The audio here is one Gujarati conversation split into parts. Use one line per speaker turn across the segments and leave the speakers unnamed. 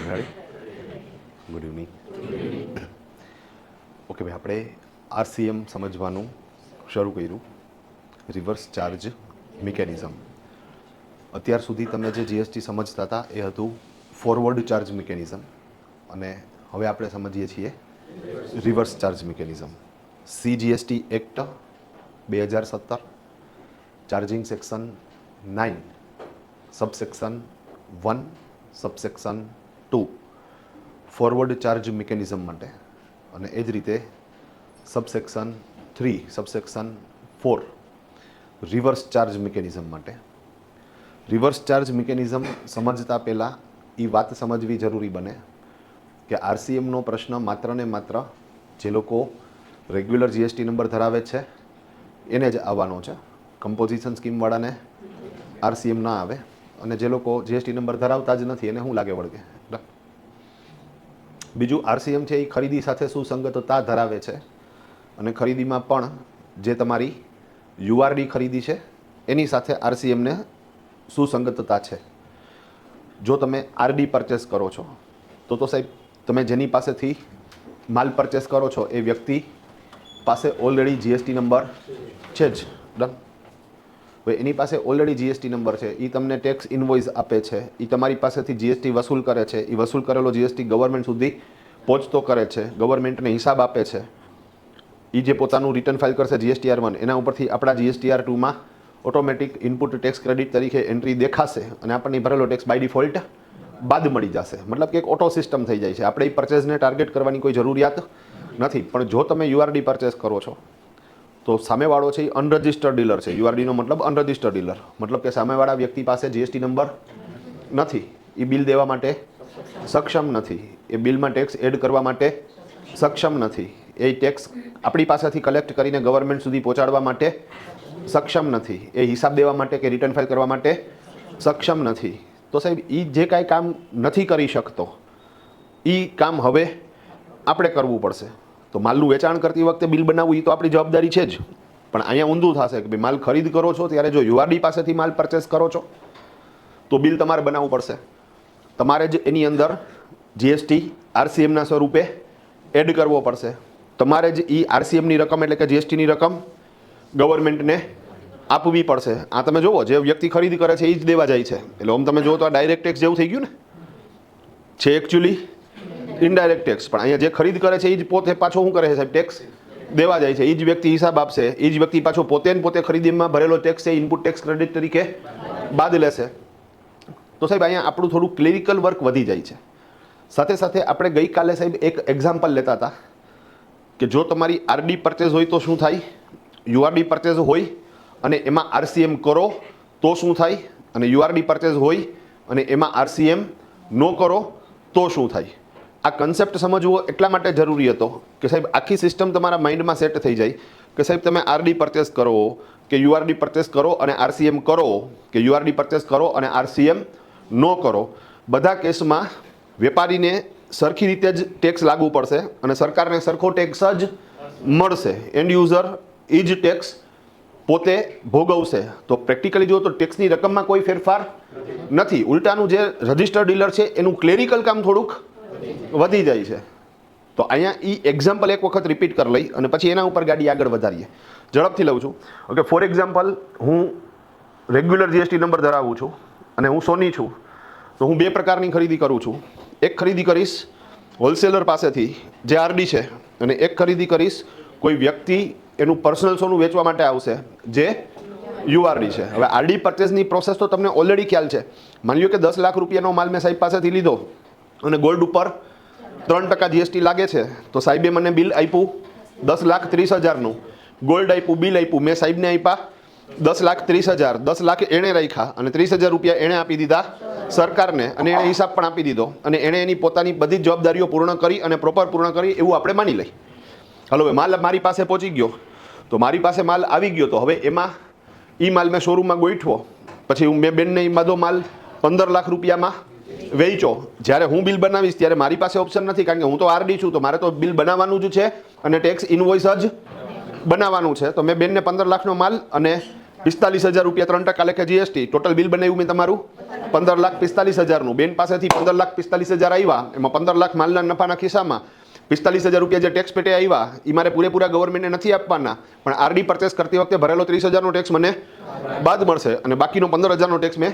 Good evening. ઓકે ભાઈ, આપણે આરસીએમ સમજવાનું શરૂ કર્યું. Reverse charge mechanism. અત્યાર સુધી તમે જે જીએસટી સમજતા હતા એ હતું ફોરવર્ડ ચાર્જ મિકેનિઝમ, અને હવે આપણે સમજીએ છીએ reverse charge mechanism. CGST act 2017, charging section 9, subsection 1, subsection 2 forward charge mechanism માટે, અને એ જ રીતે subsection 3, subsection 4 reverse charge mechanism માટે. રિવર્સ ચાર્જ મિકેનિઝમ સમજતા પહેલાં એ વાત સમજવી જરૂરી બને કે આરસીએમનો પ્રશ્ન માત્ર ને માત્ર જે લોકો રેગ્યુલર જીએસટી નંબર ધરાવે છે એને જ આવવાનો છે. કમ્પોઝિશન સ્કીમવાળાને આરસીએમ ના આવે, અને જે લોકો જીએસટી નંબર ધરાવતા જ નથી એને શું લાગે વળગે. બીજું, આરસીએમ છે એ ખરીદી સાથે સુસંગતતા ધરાવે છે, અને ખરીદીમાં પણ જે તમારી યુઆરડી ખરીદી છે એની સાથે આરસીએમને સુસંગતતા છે. જો તમે આરડી પરચેસ કરો છો તો સાહેબ તમે જેની પાસેથી માલ પરચેસ કરો છો એ વ્યક્તિ પાસે ઓલરેડી જીએસટી નંબર છે જ. ડન. હવે એની પાસે ઓલરેડી જીએસટી નંબર છે, એ તમને ટેક્સ ઇનવોઇસ આપે છે, એ તમારી પાસેથી જીએસટી વસૂલ કરે છે, એ વસૂલ કરેલો જીએસટી ગવર્મેન્ટ સુધી પહોંચતો કરે છે, ગવર્મેન્ટને હિસાબ આપે છે. એ જે પોતાનું રિટર્ન ફાઇલ કરશે GSTR1 એના ઉપરથી આપણા GSTR2માં ઓટોમેટિક ઇનપુટ ટેક્સ ક્રેડિટ તરીકે એન્ટ્રી દેખાશે, અને આપણને ભરેલો ટેક્સ બાય ડિફોલ્ટ બાદ મળી જશે. મતલબ કે એક ઓટો સિસ્ટમ થઈ જાય છે. આપણે એ પરચેઝને ટાર્ગેટ કરવાની કોઈ જરૂરિયાત નથી. પણ જો તમે યુઆરડી પરચેસ કરો છો તો સામેવાળો છે એ અનરજિસ્ટર્ડ ડીલર છે. યુઆરડીનો મતલબ અનરજિસ્ટર્ડ ડીલર, મતલબ કે સામેવાળા વ્યક્તિ પાસે જીએસટી નંબર નથી, એ બિલ દેવા માટે સક્ષમ નથી, એ બિલમાં ટેક્સ એડ કરવા માટે સક્ષમ નથી, એ ટેક્સ આપણી પાસેથી કલેક્ટ કરીને ગવર્મેન્ટ સુધી પહોંચાડવા માટે સક્ષમ નથી, એ હિસાબ દેવા માટે કે રિટર્ન ફાઇલ કરવા માટે સક્ષમ નથી. તો સાહેબ એ જે કાંઈ કામ નથી કરી શકતો એ કામ હવે આપણે કરવું પડશે. તો માલનું વેચાણ કરતી વખતે બિલ બનાવવું એ તો આપણી જવાબદારી છે જ, પણ અહીંયા ઊંધું થશે કે ભાઈ માલ ખરીદ કરો છો ત્યારે જો યુઆરડી પાસેથી માલ પરચેસ કરો છો તો બિલ તમારે બનાવવું પડશે. તમારે જ એની અંદર જીએસટી આરસીએમના સ્વરૂપે એડ કરવો પડશે. તમારે જ એ આરસીએમની રકમ એટલે કે જીએસટીની રકમ ગવર્મેન્ટને આપવી પડશે. આ તમે જુઓ, જે વ્યક્તિ ખરીદ કરે છે એ જ દેવા જાય છે, એટલે આમ તમે જુઓ તો આ ડાયરેક્ટ ટેક્સ જેવું થઈ ગયું ને, છે એકચ્યુઅલી ઇનડાયરેક્ટ ટેક્સ. પણ અહીંયા જે ખરીદ કરે છે એ જ પોતે પાછો શું કરે છે સાહેબ, ટેક્સ દેવા જાય છે. એ જ વ્યક્તિ હિસાબ આપશે, એ જ વ્યક્તિ પાછો પોતે ખરીદીમાં ભરેલો ટેક્સ છે ઇનપુટ ટેક્સ ક્રેડિટ તરીકે બાદ લેશે. તો સાહેબ અહીંયા આપણું થોડું ક્લેરિકલ વર્ક વધી જાય છે. સાથે સાથે આપણે ગઈકાલે સાહેબ એક એક્ઝામ્પલ લેતા હતા કે જો તમારી આરડી પરચેઝ હોય તો શું થાય, યુઆરડી પરચેઝ હોય અને એમાં આરસીએમ કરો તો શું થાય, અને યુઆરડી પરચેઝ હોય અને એમાં આરસીએમ ન કરો તો શું થાય. આ કન્સેપ્ટ સમજવો એટલા માટે જરૂરી હતો કે સાહેબ આખી સિસ્ટમ તમારા માઇન્ડમાં સેટ થઈ જાય કે સાહેબ તમે આરડી પરચેસ કરો કે યુઆરડી પરચેસ કરો અને આરસીએમ કરો, કે યુઆરડી પરચેસ કરો અને આરસીએમ ન કરો, બધા કેસમાં વેપારીને સરખી રીતે જ ટેક્સ લાગુ પડશે અને સરકારને સરખો ટેક્સ જ મળશે. એન્ડ યુઝર એ જ ટેક્સ પોતે ભોગવશે. તો પ્રેક્ટિકલી જુઓ તો ટેક્સની રકમમાં કોઈ ફેરફાર નથી. ઉલટાનું જે રજિસ્ટર્ડ ડીલર છે એનું ક્લેરિકલ કામ થોડુંક વધી જાય છે. તો અહીંયા એ એક્ઝામ્પલ એક વખત રિપીટ કરી લઈ અને પછી એના ઉપર ગાડી આગળ વધારીએ. ઝડપથી લઉં છું. ઓકે, ફોર એક્ઝામ્પલ, હું રેગ્યુલર જીએસટી નંબર ધરાવું છું અને હું સોની છું, તો હું બે પ્રકારની ખરીદી કરું છું. એક ખરીદી કરીશ હોલસેલર પાસેથી જે આરડી છે, અને એક ખરીદી કરીશ કોઈ વ્યક્તિ એનું પર્સનલ સોનું વેચવા માટે આવશે જે યુઆરડી છે. હવે આરડી પરચેસની પ્રોસેસ તો તમને ઓલરેડી ખ્યાલ છે. માની લો કે 10 લાખ રૂપિયાનો માલ મેં સાહેબ પાસેથી લીધો અને ગોલ્ડ ઉપર 3% જીએસટી લાગે છે, તો સાહેબે મને બિલ આપ્યું 10,30,000નું, ગોલ્ડ આપ્યું, બિલ આપ્યું, મેં સાહેબને આપ્યા 10,30,000, 10 લાખ એણે રાખ્યા અને 30,000 રૂપિયા એણે આપી દીધા સરકારને, અને એણે હિસાબ પણ આપી દીધો, અને એણે એની પોતાની બધી જ જવાબદારીઓ પૂર્ણ કરી અને પ્રોપર પૂર્ણ કરી એવું આપણે માની લઈએ. હાલો, હવે માલ મારી પાસે પહોંચી ગયો, તો મારી પાસે માલ આવી ગયો, તો હવે એમાં એ માલ મેં શોરૂમમાં ગોઠવો, પછી મેં બેનને એ બધો માલ 15 લાખ રૂપિયામાં વેચો. જ્યારે હું બિલ બનાવીશ ત્યારે મારી પાસે ઓપ્શન નથી, કારણ કે હું તો આરડી છું, તો મારે તો બિલ બનાવવાનું જ છે અને ટેક્સ ઇનવોઇસ જ બનાવવાનું છે. તો મેં બેનને 15 લાખનો માલ અને 45,000 રૂપિયા 3% લેખે જીએસટી. ટોટલ બિલ બનાવ્યું મેં તમારું 15,45,000નું. બેન પાસેથી 15,45,000 આવ્યા, એમાં 15 લાખ માલના નફાના ખિસ્સામાં 45,000 રૂપિયા જે ટેક્સ પેટે આવ્યા એ મારે પૂરેપૂરા ગવર્મેન્ટને નથી આપવાના, પણ આરડી પરચેસ કરતી વખતે ભરેલો 30,000નો ટેક્સ મને બાદ મળશે અને બાકીનો 15,000નો ટેક્સ મેં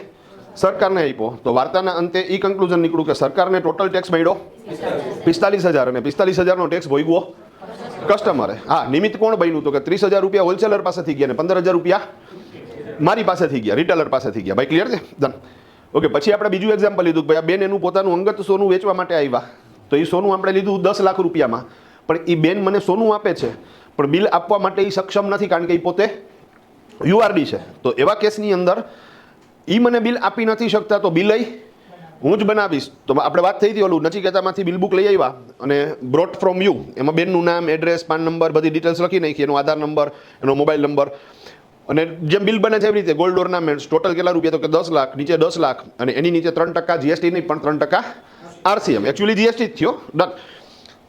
સરકારને આપ્યો. તો વાર્તાના અંતે એ કન્ક્લુઝન નીકળ્યું કે સરકારને ટોટલ ટેક્સ મળ્યો 45,000 અને 45,000નો ટેક્સ ભોગવો કસ્ટમરે. હા, નિમિત્ત કોણ બન્યું? તો કે 30,000 રૂપિયા હોલસેલર પાસેથી ગયા અને 15,000 રૂપિયા મારી પાસેથી ગયા, રિટેલર પાસેથી ગયા. ભાઈ ક્લિયર છે? ડન. ઓકે, પછી આપણે બીજું એક્ઝામ્પલ લીધું કે ભાઈ આ બેન એનું પોતાનું અંગત સોનું વેચવા માટે આવ્યા, તો એ સોનું આપણે લીધું 10 લાખ રૂપિયામાં, પણ એ બેન મને સોનું આપે છે પણ બિલ આપવા માટે એ સક્ષમ નથી કારણ કે એ પોતે યુઆરડી છે. તો એવા કેસની અંદર એ મને બિલ આપી નથી શકતા, તો બિલ હું જ બનાવીશ. તો આપણે વાત થઈ હતી ઓલું નચિકેતામાંથી બિલ બુક લઈ આવ્યા અને બ્રોટ ફ્રોમ યુ, એમાં બેનનું નામ, એડ્રેસ, પાન નંબર, બધી ડિટેલ્સ લખી નાખી, એનો આધાર નંબર, એનો મોબાઈલ નંબર, અને જેમ બિલ બને છે એવી રીતે ગોલ્ડ ઓર્નામેન્ટ્સ. ટોટલ કેટલા રૂપિયા? તો કે 10 લાખ, નીચે 10 લાખ અને એની નીચે 3% જીએસટી નહીં પણ 3% આરસીએમ. એકચ્યુઅલી જીએસટી જ થયો. ડન.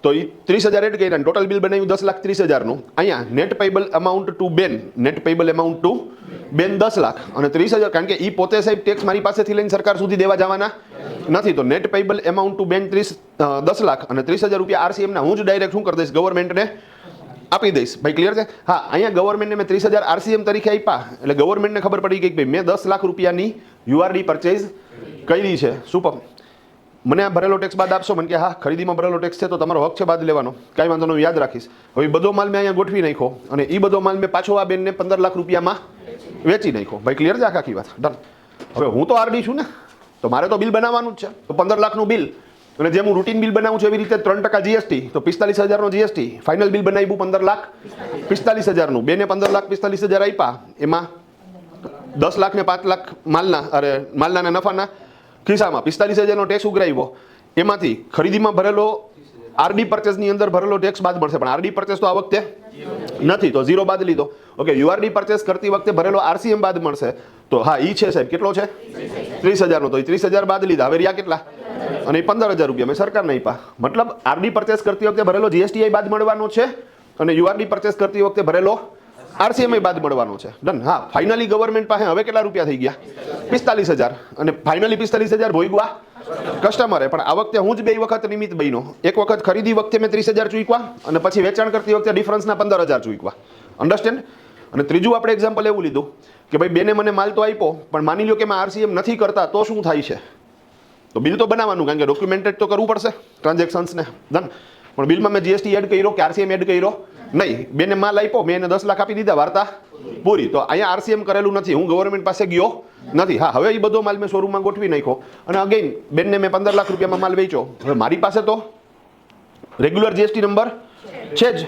તો એ 30,000 એડ કર્યા, ટોટલ બિલ બનાવ્યું 10,30,000નું. અહીંયા નેટ પેયેબલ અમાઉન્ટ ટુ બેન, નેટ પેયેબલ અમાઉન્ટ ટુ બેન 10 લાખ અને 30,000, કારણ કે એ પોતે સાહેબ ટેક્સ મારી પાસેથી લઈને સરકાર સુધી દેવા જવાના નથી. તો નેટ પેયેબલ અમાઉન્ટ ટુ બેન 10 લાખ અને 30,000 રૂપિયા આરસીએમના હું જ ડાયરેક્ટ શું કરી દઈશ? ગવર્મેન્ટને આપી દઈશ. ભાઈ ક્લિયર છે? હા, અહીંયા ગવર્મેન્ટને મેં 30,000 આરસીએમ તરીકે આપ્યા એટલે ગવર્મેન્ટને ખબર પડી ગઈ કે ભાઈ મેં 10 લાખ રૂપિયાની યુઆરડી પરચેઝ કરી છે. સુપર. મને આ ભરેલો ટેક્સ બાદ આપશો? મને કે હા, ખરીદીમાં ભરેલો ટેક્સ છે તો તમારો હક છે બાદ લેવાનો, કાંઈ વાંધો નહીં, યાદ રાખીશ. હવે બધો માલ મેં અહીંયા ગોઠવી નાખ્યો અને એ બધો માલ મેં પાછો આ બેનને 15 લાખ રૂપિયામાં વેચી નાખ્યો. ભાઈ ક્લિયર છે આખી વાત? ડન. હવે હું તો આરડી છું ને, તો મારે તો બિલ બનાવવાનું જ છે. તો 15 લાખનું બિલ, અને જેમ હું રૂટીન બિલ બનાવું છું એવી રીતે 3% જીએસટી, તો 45,000નો જીએસટી. ફાઇનલ બિલ બનાવ્યું 15,45,000નું. બેને 15,45,000 આપ્યા, એમાં 10 લાખ ને 5 લાખ માલના નફાના ખિસ્સામાં 45,000નો ટેક્સ ઉઘરાવ્યો. એમાંથી ખરીદીમાં ભરેલો આરડી પરચેસની અંદર ભરેલો ટેક્સ બાદ મળશે, પણ આરડી પરચેસ તો આ વખતે નથી, તો 0 બાદ લીધો. ઓકે, યુઆરડી પરચેસ કરતી વખતે ભરેલો આરસીએમ બાદ મળશે. તો હા, ઈ છે સાહેબ, કેટલો છે? 30,000નો. તો એ 30,000 બાદ લીધા. હવે રહ્યા કેટલા? અને 15,000 રૂપિયા મેં સરકારને આપ્યા. મતલબ આરડી પરચેસ કરતી વખતે ભરેલો જીએસટી બાદ મળવાનો છે અને યુઆરડી પરચેસ કરતી વખતે ભરેલો આરસીએમ બાદ મળવાનો છે. ડન. હા, ફાઇનલી ગવર્મેન્ટ પાસે હવે કેટલા રૂપિયા થઈ ગયા? 45,000. અને ફાઇનલી 45,000 ભોગવા કસ્ટમરે. પણ આ વખતે હું જ 2 વખત નિમિત્ત બન્યો. એક વખત ખરીદી વખતે મેં 30,000 ચૂકવા અને પછી વેચાણ કરતી વખતે ડિફરન્સના 15,000 ચૂકવા. અન્ડરસ્ટેન્ડ? અને ત્રીજું આપણે એક્ઝામ્પલ એવું લીધું કે ભાઈ બેને મને માલ તો આપ્યો, પણ માની લો કે મેં આરસીએમ નથી કરતા તો શું થાય છે? તો બિલ તો બનાવવાનું, કારણ કે ડોક્યુમેન્ટેડ તો કરવું પડશે ટ્રાન્ઝેક્શન્સને. ડન. પણ બિલમાં મેં જીએસટી એડ કર્યો કે આરસીએમ એડ કર્યો નહીં. બેને માલ આપ્યો, મેં એને 10 લાખ આપી દીધા, વાર્તા પૂરી. તો અહીંયા આરસીએમ કરેલું નથી, હું ગવર્મેન્ટ પાસે ગયો નથી. હા, હવે એ બધો માલ મેં શોરૂમમાં ગોઠવી નાખ્યો અને અગેન બેનને મેં 15 લાખ રૂપિયામાં માલ વેચ્યો. હવે મારી પાસે તો રેગ્યુલર જીએસટી નંબર છે જ,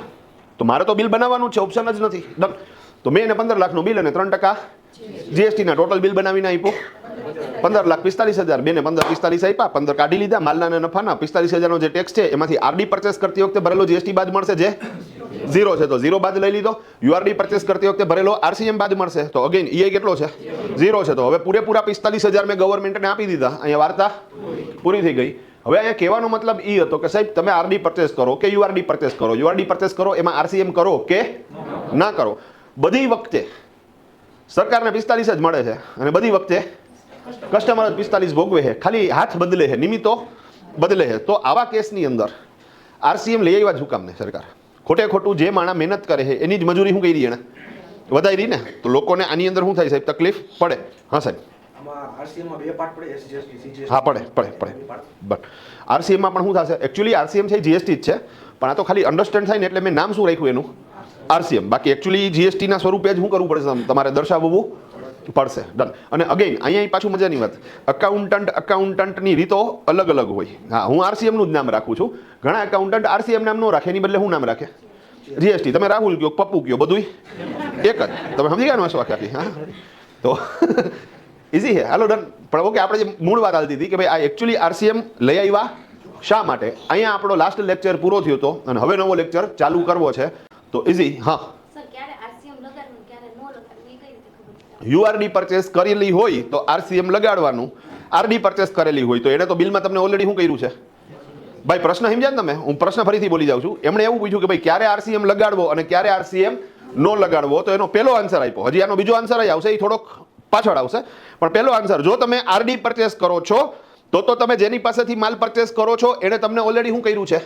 તો મારે તો બિલ બનાવવાનું છે, ઓપ્શન જ નથી. ડન. તો મેં એને 15 લાખનું બિલ અને 3% જીએસટીના ટોટલ બિલ બનાવીને આપ્યું 15,45,000. બેને 15,45 આપ્યા, 15 કાઢી લીધા માલના નફાના. 45,000નો જે ટેક્સ છે એમાંથી આરડી પરચેસ કરતી વખતે ભરેલો જીએસટી બાદ મળશે, જે 0 છે, તો 0 બાદ લઈ લીધો. યુઆરડી પરચેસ કરતી વખતે ભરેલો આરસીએમ બાદ મળશે, તો અગેન ઈ કેટલો છે? 0 છે. તો હવે પૂરેપૂરા 45,000 મેં ગવર્મેન્ટને આપી દીધા. અહીંયા વાર્તા પૂરી થઈ ગઈ. હવે અહીંયા કહેવાનો મતલબ એ હતો કે સાહેબ તમે આરડી પરચેસ કરો કે યુઆરડી પરચેસ કરો, યુઆરડી પરચેસ કરો એમાં આરસીએમ કરો કે ના કરો, બધી વખતે સરકારને 45 જ મળે છે અને બધી વખતે કસ્ટમર જ 45 ભોગવે છે. ખાલી હાથ બદલે છે, નિમિત્તો બદલે છે. તો આવા કેસની અંદર આરસીએમ લઈ આવ્યા જ હું કામને સરકાર? ખોટે ખોટું જે માણસ મહેનત કરે છે એની જ મજૂરી શું કરી એને વધારી ને, તો લોકોને આની અંદર શું થાય સાહેબ? તકલીફ પડે. હા સાહેબ. હા, પડે. બટ આરસીએમમાં પણ શું થશે? એકચ્યુઅલી આરસીએમ છે જીએસટી જ છે, પણ આ તો ખાલી અન્ડરસ્ટેન્ડ થાય ને એટલે મેં નામ શું રાખ્યું એનું? આરસીએમ. બાકી એકચ્યુઅલી જીએસટીના સ્વરૂપે જ શું કરવું પડશે? તમારે દર્શાવવું પડશે. ડન. અને અગેન અહીંયા પાછું મજાની વાત, અકાઉન્ટન્ટની રીતો અલગ અલગ હોય. હા, હું આરસીએમનું જ નામ રાખું છું. ઘણા એકાઉન્ટન્ટ આરસીએમ નામ ન રાખે, એની બદલે શું નામ રાખે? જીએસટી. તમે રાહુલ કયો, પપ્પુ કયો, બધું એક જ. તમે સમજી ગયા ને આખી? હા, તો ઇઝી છે. હાલો ડન. પણ ઓકે, આપણે જે મૂળ વાત હાલતી હતી કે ભાઈ આ એકચ્યુઅલી આરસીએમ લઈ આવ્યા શા માટે? અહીંયા આપણો લાસ્ટ લેક્ચર પૂરો થયો હતો અને હવે નવો લેક્ચર ચાલુ કરવો છે. તો ઇઝી. હા, યુઆરડી પરચેસ કરેલી હોય તો આરસીએમ લગાડવાનું, આરડી પરચેસ કરેલી હોય તો એને તો બિલમાં તમને ઓલરેડી શું કર્યું છે? ભાઈ પ્રશ્ન સમજ્યા ને તમે? હું પ્રશ્ન ફરીથી બોલી જાઉં છું. એમણે એવું પૂછ્યું કે ભાઈ ક્યારે આરસીએમ લગાડવો અને ક્યારે આરસીએમ નો લગાડવો, તો એનો પહેલો આન્સર આપ્યો. હજી આનો બીજો આન્સર આવશે, એ થોડોક પાછળ આવશે, પણ પહેલો આન્સર, જો તમે આરડી પરચેસ કરો છો તો તમે જેની પાસેથી માલ પરચેસ કરો છો એને તમને ઓલરેડી શું કર્યું છે,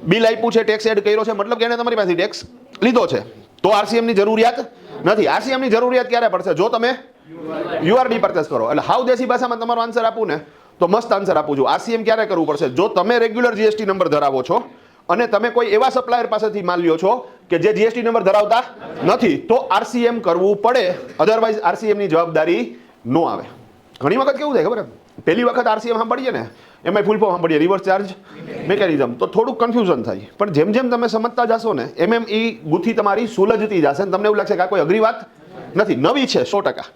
બિલ આપ્યું છે, ટેક્સ એડ કર્યો છે, મતલબ કે એને તમારી પાસેથી ટેક્સ લીધો છે, તો આરસીએમ ની જરૂરિયાત નથી. આરસીએમ ની જરૂરિયાત ક્યારે પડશે, જો તમે યુઆરડી પરચેસ કરો. એટલે હાવ દેશી ભાષામાં તમારો આન્સર આપું ને તો મસ્ત આન્સર આપું છું. આરસીએમ ક્યારે કરવું પડશે, જો તમે રેગ્યુલર જીએસટી નંબર ધરાવો છો અને તમે કોઈ એવા સપ્લાયર પાસેથી માલ લ્યો છો કે જે જીએસટી નંબર ધરાવતા નથી, તો આરસીએમ કરવું પડે, અધરવાઇઝ આરસીએમ ની જવાબદારી નો આવે. ઘણી વખત કેવું થાય ખબર, પહેલી વખત આરસીએમ સાંભળીએ ને એમાં ફૂલ ફોર્મ સાંભળીએ રિવર્સ ચાર્જ મેકેનિઝમ, તો થોડુંક કન્ફ્યુઝન થાય, પણ જેમ જેમ તમે સમજતા જશો ને એમ એ ગુથી તમારી સુલજતી જશે, તમને એવું લાગશે કે આ કોઈ અઘરી વાત નથી, નવી છે 100%,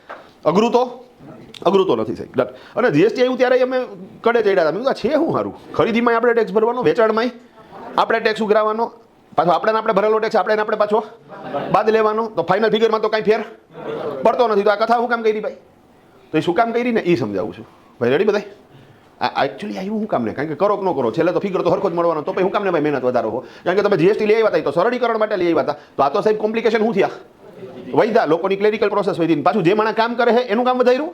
અઘરું તો નથી સાહેબ. ડન. અને જીએસટી આવ્યું ત્યારે અમે કડે ચડ્યા હતા, છે શું સારું, ખરીદીમાં આપણે ટેક્સ ભરવાનો, વેચાણમાં આપણે ટેક્સ ઉઘરાવવાનો, પાછો આપણે ભરેલો ટેક્સ આપણે પાછો બાદ લેવાનો, તો ફાઇનલ ફિગરમાં તો કાંઈ ફેર પડતો નથી. તો આ કથા હું કામ કરી ભાઈ, તો એ શું કામ કરી ને એ સમજાવું છું ભાઈ. રેડી બધા? આ એકચ્યુઅલી આવ્યું હું કામ ને, કારણ કે કરો કે ન કરો છેલ્લે તો ફિગર તો હરખો જ મળવાનો, તો પછી હું કામ ને ભાઈ મહેનત વધારો હો, કારણ કે તમે જીએસટી લઈ આવ્યા હતા તો સરળીકરણ માટે લઈ આવ્યા હતા, તો આ તો સાહેબ કોમ્પ્લિકેશન શું થયા, વૈધા લોકોની ક્લેરિકલ પ્રોસેસ વધી, પાછું જે માણસ કામ કરે છે એનું કામ વધાર્યું,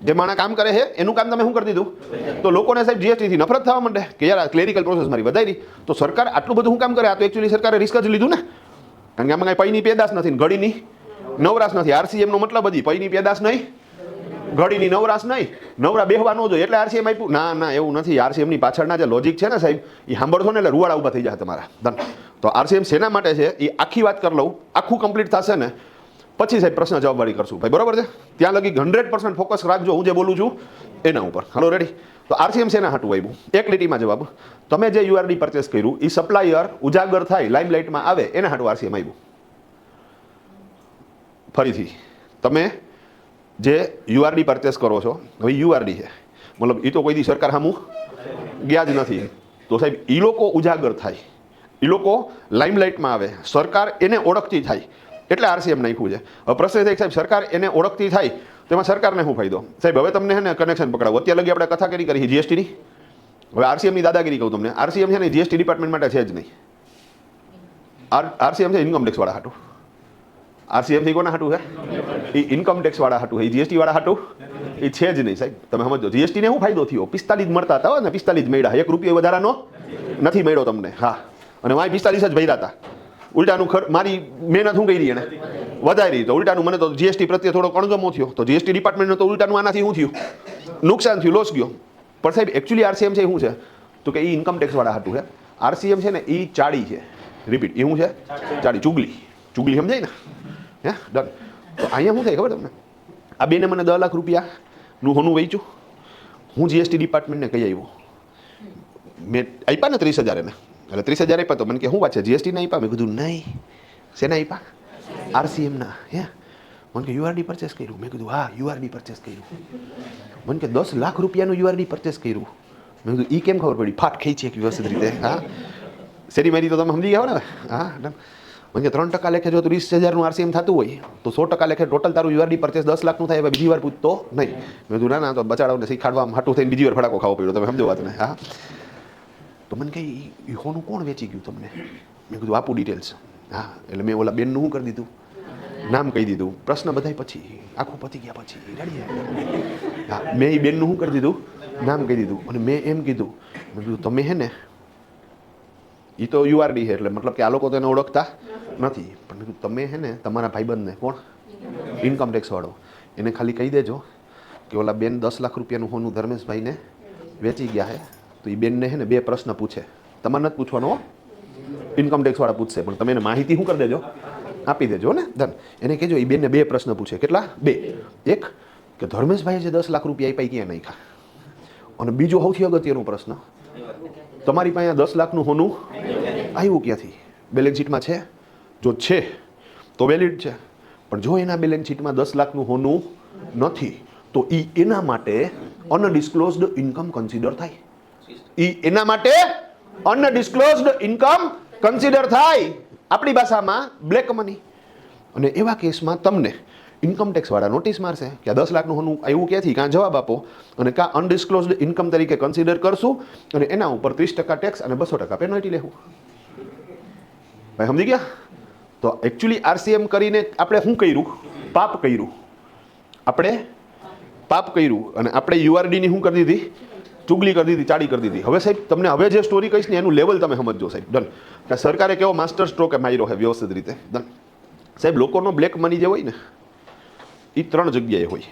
જે માણસ કામ કરે છે એનું કામ તમે શું કરી દીધું, તો લોકોને સાહેબ જીએસટી થી નફરત થવા માંડે કે યાર આ ક્લેરિકલ પ્રોસેસ મારી વધારી, તો સરકાર આટલું બધું શું કામ કરે, આ તો એકચ્યુઅલી સરકારે રિસ્ક જ લીધું ને, કારણ કે આમાં કાંઈ પૈની પેદાશ નથી ને ઘડીની નવરાશ નથી. આરસીએમ નો મતલબ જ પૈની પેદાશ નહીં, ઘડીની નવરાશ નહીં, નવરા બેહવા ન જોઈએ એટલે આરસીએમ આપ્યું. ના એવું નથી. આરસીએમ ની પાછળના જે લોજિક છે ને સાહેબ, એ સાંભળશો ને એટલે રૂવાડા ઊભા થઈ જાય તમારા. તો આરસીએમ શેના માટે છે એ આખી વાત કરી લઉં, આખું કમ્પ્લીટ થશે ને પછી સાહેબ પ્રશ્ન જવાબવાળી કરશું ભાઈ, બરોબર છે? ત્યાં લગી 100% ફોકસ રાખજો હું જે બોલું છું એના ઉપર. હાલો રેડી? તો આરસીએમ શેના હાટું આવ્યું, એક લીટીમાં જવાબ, તમે જે યુઆરડી પરચેસ કર્યું એ સપ્લાયર ઉજાગર થાય, લાઇમલાઇટમાં આવે, એના હાટું આરસીએમ આવ્યું. ફરીથી તમે જે યુઆરડી પરચેસ કરો છો, હવે યુઆરડી છે મતલબ એ તો કોઈ દી સરકાર સામું ગયા જ નથી, તો સાહેબ એ લોકો ઉજાગર થાય, એ લોકો લાઇમલાઇટમાં આવે, સરકાર એને ઓળખતી થાય, એટલે આરસીએમ નાખ્યું છે. હવે પ્રશ્ન થાય સાહેબ સરકાર એને ઓળખતી થાય તો એમાં સરકારને શું ફાયદો સાહેબ? હવે તમને છે ને કનેક્શન પકડાવો, અત્યારે લગી આપણે કથા કરી જીએસટીની, હવે આરસીએમની દાદાગીરી કહું તમને, આરસીએમ છે ને જીએસટી ડિપાર્ટમેન્ટ માટે છે જ નહીં. આરસીએમ છે ઇન્કમ ટેક્સ વાળા હાટું, આરસીએમ થી કોના હાટું છે, એ ઇન્કમ ટેક્સ વાળા હાટું છે, જીએસટી વાળા હાટું એ છે જ નહીં સાહેબ. તમે સમજો જીએસટી ને શું ફાયદો થયો, 45 મળતા હતા ને, 45 મળ્યા, 1 રૂપિયો વધારાનો નથી મળ્યો તમને. હા, અને મારી 45 જ ભર્યા હતા, ઉલટાનું મારી મહેનત શું કરી એને વધારી, તો ઉલટાનું મને તો જીએસટી પ્રત્યે થોડો કણગમો થયો, તો જીએસટી ડિપાર્ટમેન્ટને તો ઉલટાનું આનાથી શું થયું, નુકસાન થયું, લોસ ગયો. પણ સાહેબ એકચ્યુઅલી આરસીએમ છે શું છે, તો કે એ ઇન્કમ ટેક્સ વાળા હાટું છે. આરસીએમ છે ને એ ચાડી છે, રિપીટ, એ શું છે, ચાડી, ચુગલી સમજાય ને? હે ડન. તો અહીંયા શું થાય ખબર તમને, આ બેને મને 10 લાખ રૂપિયાનું હોનું વેચ્યું, હું જીએસટી ડિપાર્ટમેન્ટને કહી આવ્યો, મેં આપ્યા ને 30,000 એને, એટલે 30,000 આપ્યા, તો મને કે શું વાત છે જીએસટી ના આપ્યા? મેં કીધું નહીં. શેના આપ્યા? આરસીએમના. હે? મને કે યુઆરડી પરચેસ કર્યું? મેં કીધું હા યુઆરડી પરચેસ કર્યું. મને કે 10 લાખ રૂપિયાનું યુઆરડી પરચેસ કર્યું. મેં કીધું એ કેમ ખબર પડી? ફાટ ખાઈ છે એક વ્યવસ્થિત રીતે. હા, શેરી મારી તો તમે સમજી ગયા ને? હા. મને કે 3% લેખે જો 30,000નું આરસીએમ થતું હોય તો 100% લેખે ટોટલ તારું યુઆરડી પરચેસ 10 લાખનું થાય. હવે બીજી વાર પૂછતો નહીં. મેં કીધું ના તો બચાડાઓને શીખવાડવા હાટું થઈને બીજી વાર ફડાકો ખાવો પડ્યો. તમે સમજો વાત ને? હા. તો મને કહે હોનું કોણ વેચી ગયું તમને? મેં કીધું આપું ડિટેલ્સ. હા, એટલે મેં ઓલા બેનનું શું કરી દીધું, નામ કહી દીધું. પ્રશ્ન બધાય પછી આખું પતી ગયા પછી રેડી. હા, મેં એ બેનનું શું કરી દીધું, નામ કહી દીધું. અને મેં એમ કીધું, મેં કીધું તમે હે ને એ તો યુઆરડી છે એટલે મતલબ કે આ લોકો તો એને ઓળખતા નથી, પણ મેં કીધું તમે હે ને તમારા ભાઈબંધને, કોણ ઇન્કમ ટેક્સ વાળો, એને ખાલી કહી દેજો કે ઓલા બેન 10 લાખ રૂપિયાનું હોનું ધર્મેશભાઈને વેચી ગયા છે, તો એ બેનને હે ને 2 પ્રશ્ન પૂછે. તમારે નથી પૂછવાનો, ઇન્કમ ટેક્સ વાળા પૂછશે, પણ તમે એને માહિતી શું કરી દેજો, આપી દેજો ને. ધન એને કહેજો એ બેનને 2 પ્રશ્ન પૂછે. કેટલા? 2. એક કે ધર્મેશભાઈએ જે 10 લાખ રૂપિયા આપ્યા ક્યાં નાખ્યા, અને બીજો સૌથી અગત્યનો પ્રશ્ન, તમારી પાસે 10 લાખનું હોનું આવ્યું ક્યાંથી, બેલેન્સ શીટમાં છે? જો છે તો વેલિડ છે, પણ જો એના બેલેન્સ શીટમાં 10 લાખનું હોનું નથી તો એના માટે અનડિસ્ક્લોઝડ ઇન્કમ કન્સિડર થાય. એના માટે અનડિસ્ક્લોઝડ ઇન્કમ કન્સિડર થાય, આપણી ભાષામાં બ્લેક મની. અને એવા કેસમાં તમને ઇન્કમ ટેક્સ વાળા નોટિસ મારશે કે આ 10 લાખનું હોનું આવ્યું ક્યાંથી, કાં જવાબ આપો, અને કાં અનડિસ્ક્લોઝડ ઇન્કમ તરીકે કન્સિડર કરશું, અને એના ઉપર 30% ટેક્સ અને 200% પેનલ્ટી લેવું. ભાઈ સમજી ગયા? તો એકચ્યુઅલી આરસીએમ કરીને આપણે શું કર્યું? પાપ કર્યું. આપણે પાપ કર્યું અને આપણે યુઆરડીની શું કરી દીધી? ચુગલી કરી દીધી, ચાડી કરી દીધી. હવે સાહેબ તમને હવે જે સ્ટોરી કહીશ ને એનું લેવલ તમે સમજો સાહેબ. ડન. સરકારે કેવો માસ્ટર સ્ટ્રોક માર્યો છે વ્યવસ્થિત રીતે. ડન. સાહેબ લોકોનો બ્લેક મની જે હોય ને એ 3 જગ્યાએ હોય.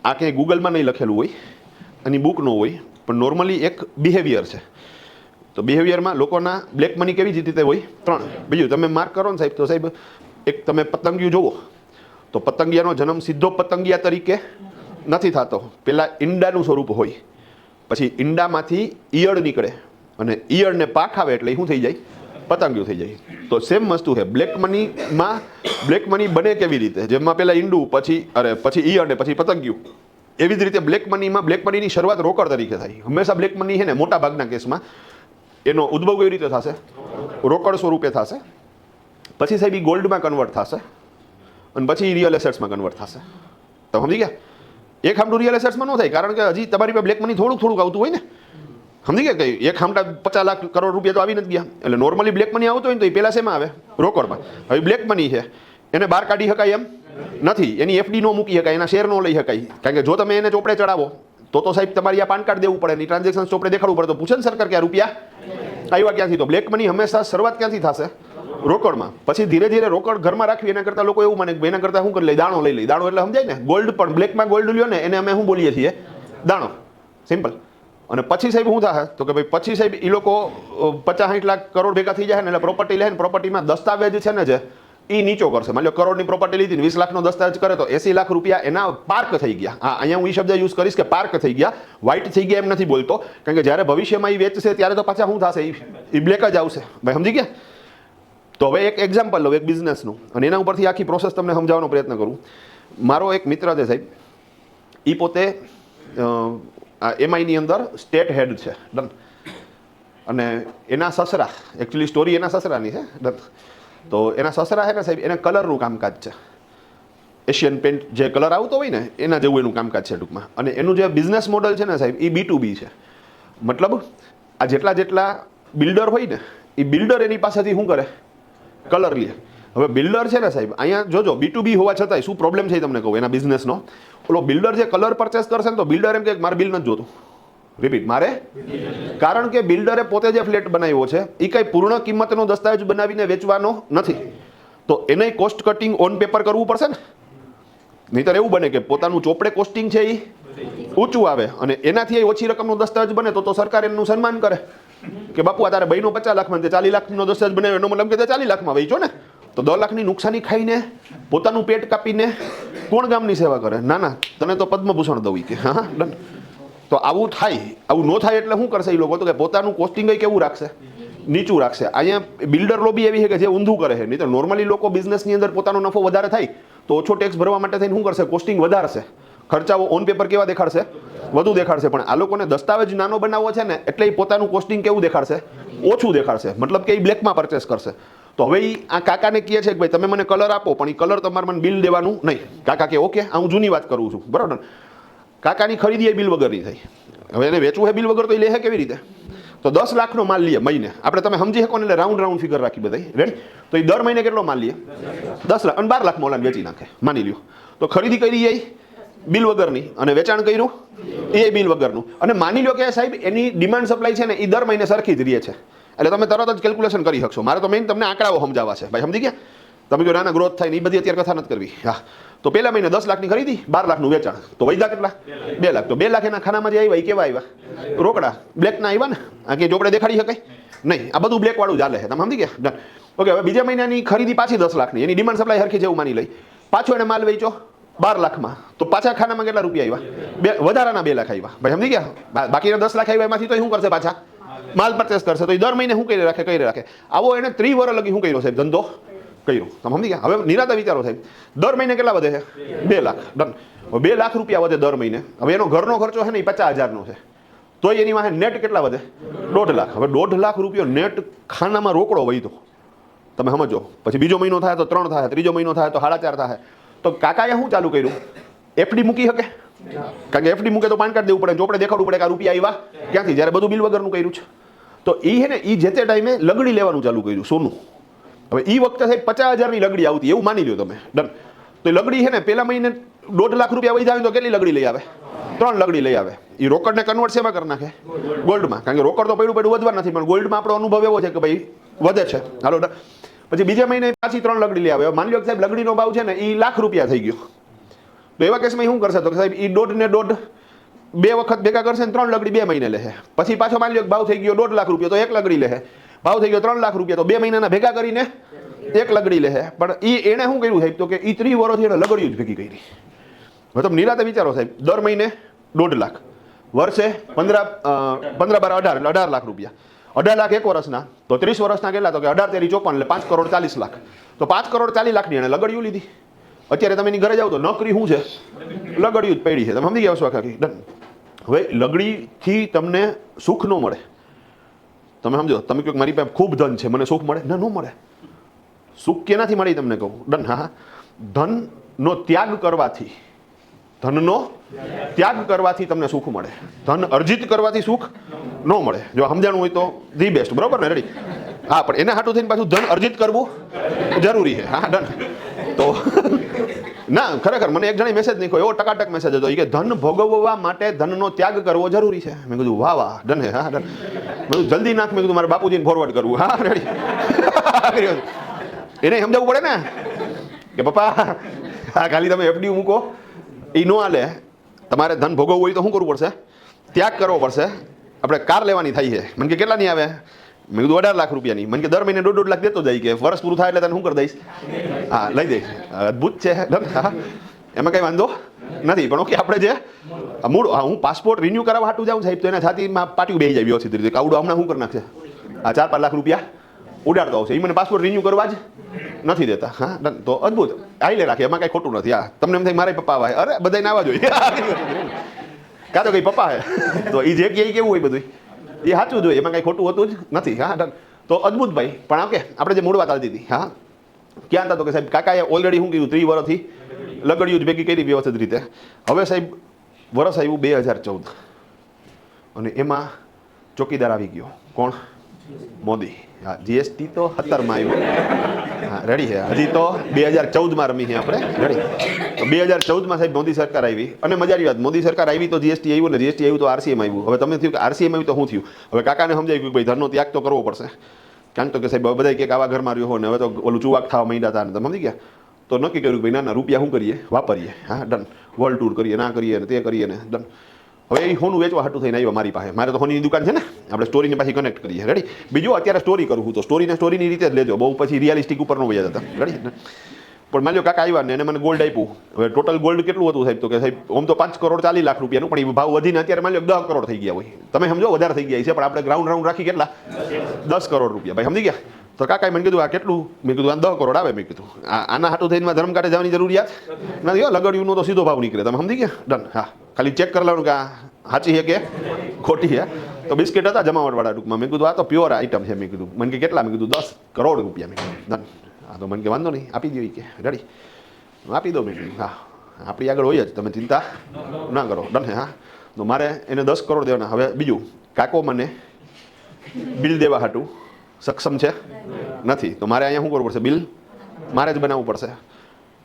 આ ક્યાંય ગૂગલમાં નહીં લખેલું હોય, એની બુક ન હોય, પણ નોર્મલી એક બિહેવિયર છે. તો બિહેવિયરમાં લોકોના બ્લેક મની કેવી રીતે હોય? 3. બીજું તમે માર્ક કરો ને સાહેબ, તો સાહેબ એક તમે પતંગિયું જુઓ તો પતંગિયાનો જન્મ સીધો પતંગિયા તરીકે નથી થતો. પહેલાં ઈંડાનું સ્વરૂપ હોય, પછી ઈંડામાંથી ઈયળ નીકળે અને ઈયળને પાખ આવે એટલે શું થઈ જાય? પતંગિયું થઈ જાય. તો સેમ વસ્તુ છે બ્લેક મનીમાં. બ્લેક મની બને કેવી રીતે? જેમાં પહેલાં ઈંડું, પછી ઈયળ ને પછી પતંગિયું. એવી જ રીતે બ્લેક મનીમાં બ્લેક મનીની શરૂઆત રોકડ તરીકે થાય. હંમેશા બ્લેક મની છે ને મોટા ભાગના કેસમાં એનો ઉદ્ભવ કેવી રીતે થશે? રોકડ સ્વરૂપે થશે. પછી સાહેબ એ ગોલ્ડમાં કન્વર્ટ થશે અને પછી રિયલ એસેટ્સમાં કન્વર્ટ થશે. તો સમજી ગયા? એક હામટું રિયલ એસેટ્સમાં ન થાય, કારણ કે હજી તમારી પાસે બ્લેક મની થોડુંક આવતું હોય ને. સમજી ગયા? કે એક હામટા 50 લાખ કરોડ રૂપિયા તો આવી નથી ગયા. એટલે નોર્મલી બ્લેક મની આવતો હોય ને તો એ પહેલાં શેમાં આવે? રોકડમાં. હવે બ્લેક મની છે એને બહાર કાઢી શકાય એમ નથી. એની એફડી નો મૂકી શકાય, એના શેર નો લઈ શકાય. કારણ કે જો તમે એને ચોપડે ચડાવો તો સાહેબ તમારે આ પાન કાર્ડ દેવું પડે, એની ટ્રાન્ઝેક્શન ચોપડે દેખાડવું પડે. તો પૂછે ને સરકાર કે આ રૂપિયા આવ્યા ક્યાંથી? તો બ્લેક મની હંમેશા શરૂઆત ક્યાંથી થશે? રોકડમાં. પછી ધીરે ધીરે રોકડ ઘરમાં રાખવી. એના કરતાં લોકો એવું માને કે એના કરતાં શું કરી લે? દાણો લઈ લે. દાણો એટલે સમજાય ને? ગોલ્ડ. પણ બ્લેકમાં ગોલ્ડ લ્યો ને એને અમે શું બોલીએ છીએ? દાણો. સિમ્પલ. અને પછી સાહેબ શું થાય? તો કે ભાઈ પછી સાહેબ એ લોકો 50-60 લાખ કરોડ ભેગા થઈ જાય ને એટલે પ્રોપર્ટી લે ને પ્રોપર્ટીમાં દસ્તાવેજ છે ને જે એ નીચો કરશે. માની લો કરોડની પ્રોપર્ટી લીધી 20 લાખનો દસ્તાવેજ કરે તો 80 લાખ રૂપિયા એના પાર્ક થઈ ગયા. હા, અહીંયા હું એ શબ્દ યુઝ કરીશ કે પાર્ક થઈ ગયા. વ્હાઇટ થઈ ગયા એમ નથી બોલતો, કારણ કે જ્યારે ભવિષ્યમાં એ વેચશે ત્યારે તો પાછા શું થશે? એ બ્લેક જ આવશે. ભાઈ સમજી ગયા? તો હવે એક એક્ઝામ્પલ લઉં એક બિઝનેસનું અને એના ઉપરથી આખી પ્રોસેસ તમને સમજાવવાનો પ્રયત્ન કરું. મારો એક મિત્ર છે સાહેબ, એ પોતે એમઆઈની અંદર સ્ટેટ હેડ છે. ડન. અને એના સસરા, એકચ્યુઅલી સ્ટોરી એના સસરાની છે. ડન. તો એના સસરા છે ને સાહેબ, એને કલરનું કામકાજ છે. એશિયન પેન્ટ જે કલર આવતો હોય ને એના જેવું એનું કામકાજ છે ટૂંકમાં. અને એનું જે બિઝનેસ મોડલ છે ને સાહેબ, એ B2B છે. મતલબ આ જેટલા બિલ્ડર હોય ને એ બિલ્ડર એની પાસેથી શું કરે? કલર લે. હવે બિલ્ડર છે ને સાહેબ, અહીંયા જોજો B2B હોવા છતાંય શું પ્રોબ્લેમ છે તમને કહું એના બિઝનેસનો. ઓલો બિલ્ડર જે કલર પરચેસ કરશે ને તો બિલ્ડર એમ કે મારે બિલ નથી જોતું. રિપીટ, મારે. કારણ કે બિલ્ડરે પોતે જે ફ્લેટ બનાવ્યો છે એ કંઈ પૂર્ણ કિંમતનો દસ્તાવેજ બનાવીને વેચવાનો નથી. તો એને કોસ્ટ કટિંગ ઓન પેપર કરવું પડશે ને. નહીંતર એવું બને કે પોતાનું ચોપડે કોસ્ટિંગ છે એ ઊંચું આવે અને એનાથી ઓછી રકમનો દસ્તાવેજ બને તો સરકાર એનું સન્માન કરે કે બાપુ આ તારે ભાઈનો 50 લાખમાં 40 લાખનો દસ્તાવેજ બનાવ્યો, એનો મતલબ કે 40 લાખમાં વેચો ને. તો 10 લાખની નુકસાની ખાઈને પોતાનું પેટ કાપીને કોણ ગામની સેવા કરે? ના, તને તો પદ્મભૂષણ દઉં કે. હા, ડન. તો આવું થાય. આવું ન થાય એટલે શું કરશે એ લોકો? તો કે પોતાનું કોસ્ટિંગ કેવું રાખશે? નીચું રાખશે. અહીંયા બિલ્ડર લોબી એવી છે કે જે ઊંધું કરે છે. નહીં તો નોર્મલી લોકો બિઝનેસની અંદર પોતાનો નફો વધારે થાય તો ઓછો ટેક્સ ભરવા માટે થઈને શું કરશે? કોસ્ટિંગ વધારશે. ખર્ચાઓ ઓન પેપર કેવા દેખાડશે? વધુ દેખાડશે. પણ આ લોકોને દસ્તાવેજ નાનો બનાવવો છે ને એટલે એ પોતાનું કોસ્ટિંગ કેવું દેખાડશે? ઓછું દેખાડશે. મતલબ કે એ બ્લેકમાં પરચેસ કરશે. તો હવે આ કાકાને કહે છે કે ભાઈ તમે મને કલર આપો, પણ એ કલર તમારે મને બિલ દેવાનું નહીં. કાકા કે ઓકે, હું જૂની વાત કરું છું, બરાબર. કાકાની ખરીદી એ બિલ વગરની થઈ. હવે એને વેચવું છે બિલ વગર તો એ લે કેવી રીતે? તો 10 લાખનો માલ લે મહિને. આપણે તમે સમજી શકો ને એટલે રાઉન્ડ ફિગર રાખી બધાય રેડી. તો એ દર મહિને કેટલો માલ લે? 10 લાખ. અને 12 લાખ મોલાને વેચી નાખે માની લ્યો. તો ખરીદી કરી જાય બિલ વગરની અને વેચાણ કર્યું એ બિલ વગરનું. અને માની લો કે સાહેબ એની ડિમાન્ડ સપ્લાય છે ને એ દર મહિને સરખી જ રહે છે. એટલે તમે તરત જ કેલ્ક્યુલેશન કરી શકશો. મારે તો મેઇન તમને આંકડાઓ સમજાવવા છે ભાઈ, સમજી ગયા? તમે જો નાના ગ્રોથ થાય ને એ બધી અત્યારે કથા નથી કરવી. હા, તો પહેલા મહિને 10 લાખની ખરીદી, 12 લાખનું વેચાણ, તો વૈદા કેટલા? 2 લાખ. તો 2 લાખ એના ખાનામાં જે આવ્યા એ કેવા આવ્યા? રોકડા. બ્લેકના આવ્યા ને? આ કે ચોપડે દેખાડી શકાય નહીં. આ બધું બ્લેક વાળું ચાલે છે. તમે સમજી ગયા? ઓકે. હવે બીજા મહિનાની ખરીદી પાછી 10 લાખની, એની ડિમાન્ડ સપ્લાય હરખી જેવું માની લઈ. પાછો એને માલ વેચો 12 લાખમાં, તો પાછા ખાનામાં કેટલા રૂપિયા આવ્યા? વધારાના 2 લાખ આવ્યા. ભાઈ સમજી ગયા? બાકીના 10 લાખ આવ્યા એમાંથી તો શું કરશે? પાછા માલ પરચેસ કરશે. તો એ દર મહિને શું કરી રાખે? આવો એને 3 વર્ષ લગી શું કર્યો સાહેબ? ધંધો કર્યો. તમે સમજી ગયા? હવે નિરાતે વિચારો સાહેબ, દર મહિને કેટલા વધે છે? 2 લાખ. ડન. 2 લાખ રૂપિયા વધે દર મહિને. હવે એનો ઘરનો ખર્ચો છે ને એ 50,000નો છે, તો એની વાહે નેટ કેટલા વધે? 1.5 લાખ. હવે 1.5 લાખ રૂપિયો નેટ ખાનામાં રોકડો વહી. તો તમે સમજો. પછી બીજો મહિનો થાય તો 3 થાય, ત્રીજો મહિનો થાય તો 4.5 થાય. તો કાકાએ શું ચાલુ કર્યું? એફડી મૂકી શકે? કારણ કે એફડી મૂકે તો પાન કાર્ડ દેવું પડે, ચોપડે દેખાડવું પડે કે આ રૂપિયા આવ્યા ક્યાંથી, જ્યારે બધું બિલ વગરનું કર્યું છે. તો એ છે ને એ જે તે ટાઈમે લગડી લેવાનું ચાલુ કર્યું, સોનું. હવે એ વખતે સાહેબ 50,000ની લગડી આવતી એવું માની લો તમે, ડન. તો એ લગડી છે ને પેલા મહિને 1.5 લાખ રૂપિયા વહી જાય તો કેટલી લગડી લઈ આવે? 3 લગડી લઈ આવે. એ રોકડને કન્વર્ટ શેમાં કરી નાખે? ગોલ્ડમાં. કારણ કે રોકડ તો પડ્યું વધવા નથી, પણ ગોલ્ડમાં આપણો અનુભવ એવો છે કે ભાઈ વધે છે. હાલો, પછી બીજા મહિને પાછી 3 લગડી લઈ આવે. માની લો કે સાહેબ લગડીનો ભાવ છે ને એ લાખ રૂપિયા થઈ ગયો, તો એવા કેસમાં શું કરશે? તો સાહેબ એ 1.5 ને 1.5 2 વખત ભેગા કરશે ને 3 લગડી 2 મહિને લે. પછી પાછો માની લો કે ભાવ થઈ ગયો 1.5 લાખ રૂપિયા, તો 1 લગડી લે. ભાવ થઈ ગયો 3 લાખ રૂપિયા, તો 2 મહિનાના ભેગા કરીને 1 લગડી લે. પણ એને શું કર્યું સાહેબ? તો કે એ 30 વર્ષથી એને લગડીયું જ ભેગી કરી. હવે તમે નિરાતે વિચારો સાહેબ, દર મહિને 1.5 લાખ, વર્ષે 15 12 18 એટલે 18 લાખ રૂપિયા. 18 લાખ એક વર્ષના, તો 30 વર્ષના કેટલા? તો કે 18 તેરી 54 એટલે 5 કરોડ 40 લાખ. તો 5 કરોડ 40 લાખની એને લગડીયું લીધી. અત્યારે તમે એની ઘરે જાઓ તો નોકરી શું છે? લગડીયું જ પડી છે. તમે સમજી ગયા છો આખી? ડન. હવે લગડીથી તમને સુખ ન મળે. તમે સમજો, તમે કહો મારી પાસે ખૂબ ધન છે, મને સુખ મળે? ના, ન મળે. સુખ કેનાથી મળી તમને કહું? ડન. હા, ધનનો ત્યાગ કરવાથી, ધનનો ત્યાગ કરવાથી તમને સુખ મળે. ધન અર્જિત કરવાથી સુખ ન મળે. જો સમજાણું હોય તો ધી બેસ્ટ, બરોબર ને? રેડી? હા, પણ એના હાટું થઈને પાછું ધન અર્જિત કરવું જરૂરી છે. હા, ડન. તો ના, ખરેખર મને એક જણે મેસેજ નાખ્યો, એવો ટકાટક મેસેજ હતો કે ધન ભોગવવા માટે ધનનો ત્યાગ કરવો જરૂરી છે. મેં કીધું વાહ વાહ, ડન હે. હા, ડન. મેં જલ્દી નાખ. મેં કીધું મારે બાપુજીને ફોરવર્ડ કરવું. હા, રેડી. એને સમજાવવું પડે ને કે પપ્પા હા ખાલી તમે એફડી મૂકો એ ન હાલે. તમારે ધન ભોગવવું હોય તો શું કરવું પડશે? ત્યાગ કરવો પડશે. આપણે કાર લેવાની થાય છે. મને કે કેટલાની આવે? મેં કીધું 18 લાખ રૂપિયાની. મને કે દર મહિને 1.5 લાખ દેતો જાય, કે વર્ષ પૂરું થાય એટલે તને શું કરી દઈશ? હા, લઈ દઈશ. અદભુત છે. હા, એમાં કઈ વાંધો નથી. પણ ઓકે, આપણે જે મૂળ હું પાસપોર્ટ રિન્યુ કરાવવા હાટું જાઉં સાહેબ, તો એના છાતીમાં પાટિયું બેસી જાય વ્યવસ્થિત રીતે. આવડું હમણાં શું કરી નાખશે? આ 4-5 લાખ રૂપિયા ઉડાડતો આવશે. એ મને પાસપોર્ટ રિન્યુ કરવા જ નથી દેતા. હા, તો અદભુત આઈ રાખે, એમાં કઈ ખોટું નથી. હા, તમને એમ થાય મારા પપ્પા આવે, અરે બધાને આવવા જોઈએ. કાં તો કઈ પપ્પા હે તો એ જે કે કેવું હોય બધું એ સાચું જોઈએ, એમાં કઈ ખોટું હોતું જ નથી. હા, તો અદભુત ભાઈ. પણ ઓકે, આપણે જે મૂળ વાત આવતી હતી, હા ક્યાં હતા? તો કે સાહેબ કાકાએ ઓલરેડી શું કીધું, 30 વર્ષથી લગડીયું જ ભેગી કરી વ્યવસ્થિત રીતે. હવે સાહેબ વર્ષ આવ્યું 2014 અને એમાં ચોકીદાર આવી ગયો. કોણ? મોદી. હા, જીએસટી તો 17માં આવ્યું. હા, રેડી છે. હજી તો 2014માં રમી છે આપણે. રેડી? તો 2014માં સાહેબ મોદી સરકાર આવી. અને મજાની વાત, મોદી સરકાર આવી તો જીએસટી આવ્યું, ને જીએસટી આવ્યું તો આરસીએમ આવ્યું. હવે તમે થયું કે આરસીએમ આવ્યું તો શું થયું? હવે કાકાને સમજાય કે ભાઈ ધનનો ત્યાગ તો કરવો પડશે. કારણ તો કે સાહેબ બધા કે આવા ઘરમાં રહ્યો હો ને હવે તો ઓલું ચુવાક થવા માંડ્યા હતા ને, તમે સમજી ગયા? તો નક્કી કર્યું કે ભાઈ ના રૂપિયા શું કરીએ? વાપરીએ. હા, ડન. વર્લ્ડ ટૂર કરીએ, ના કરીએ ને તે કરીએ ને, ડન. હવે એ હોનું વેચવા હાટું થઈને આવ્યા મારી પાસે. મારે તો હોની દુકાન છે ને, આપણે સ્ટોરીને પાછી કનેક્ટ કરીએ. રેડી? બીજું અત્યારે સ્ટોરી કરું તો સ્ટોરીની રીતે જ લેજો, બહુ પછી રિયાલિસ્ટિક ઉપર ન વયા જતા. રેડી? પણ માની લો કાકા આવ્યા ને એને મને ગોલ્ડ આપ્યું. હવે ટોટલ ગોલ્ડ કેટલું હતું સાહેબ? તો કે સાહેબ આમ તો 5 કરોડ 40 લાખ રૂપિયાનું, પણ એ ભાવ વધીને અત્યારે માની લો 10 કરોડ થઈ ગયા હોય. તમે સમજો વધારે થઈ ગયા છે, પણ આપણે રાઉન્ડ રાખી કેટલા? 10 કરોડ રૂપિયા. ભાઈ સમજી ગયા? તો કાકાએ મને કીધું આ કેટલું? મેં કીધું આ 10 કરોડ આવે. મેં કીધું આના હાટું થઈને ધર્મકાટે જવાની જરૂરિયાત નથી. લગડ્યુંનો તો સીધો ભાવ નીકળે. તમે સમજી ગયા? ડન. હા, ખાલી ચેક કરી લેવાનું કે આ સાચી છે કે ખોટી છે. તો બિસ્કિટ હતા જમાવટવાળા ટૂંકમાં. મેં કીધું આ તો પ્યોર આઈટમ છે. મેં કીધું મને કે કેટલા? મેં કીધું 10 કરોડ રૂપિયા. મેં કીધું ડન. હા, તો મને કે વાંધો નહીં, આપી દો. કે રેડી? આપી દો. મેં કીધું હા, આપણી આગળ હોય જ, તમે ચિંતા ના કરો. ડન. હા, તો મારે એને 10 કરોડ દેવાના. હવે બીજું, કાકો મને બિલ દેવા હાટું સક્ષમ છે નથી, તો મારે અહીંયા શું કરવું પડશે? બિલ મારે જ બનાવવું પડશે.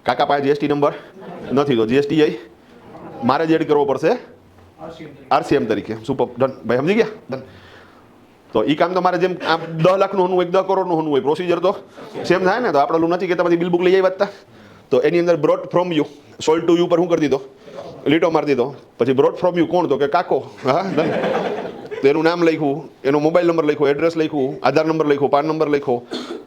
કાકા પાસે જીએસટી નંબર નથી, તો જીએસટી મારે જ એડ કરવો પડશે આરસીએમ તરીકે. સુપર. ડન. ભાઈ સમજી ગયા? ડન. તો એ કામ તો મારે જેમ 10 લાખનું હોનું હોય, 10 કરોડનું હોનું હોય, પ્રોસિજર તો સેમ થાય ને. તો આપણે નથી કે બધી બિલ બુક લઈ આવ્યા હતા, તો એની અંદર brought from you, sold to you પર શું કરી દીધો? લીટો મારી દીધો. પછી બ્રોટ ફ્રોમ યુ કોણ? તો કે કાકો. હા, ડન. તો એનું નામ લખ્યું, એનો મોબાઈલ નંબર લખ્યો, એડ્રેસ લખ્યું, આધાર નંબર લખ્યો, પાન નંબર લખ્યો,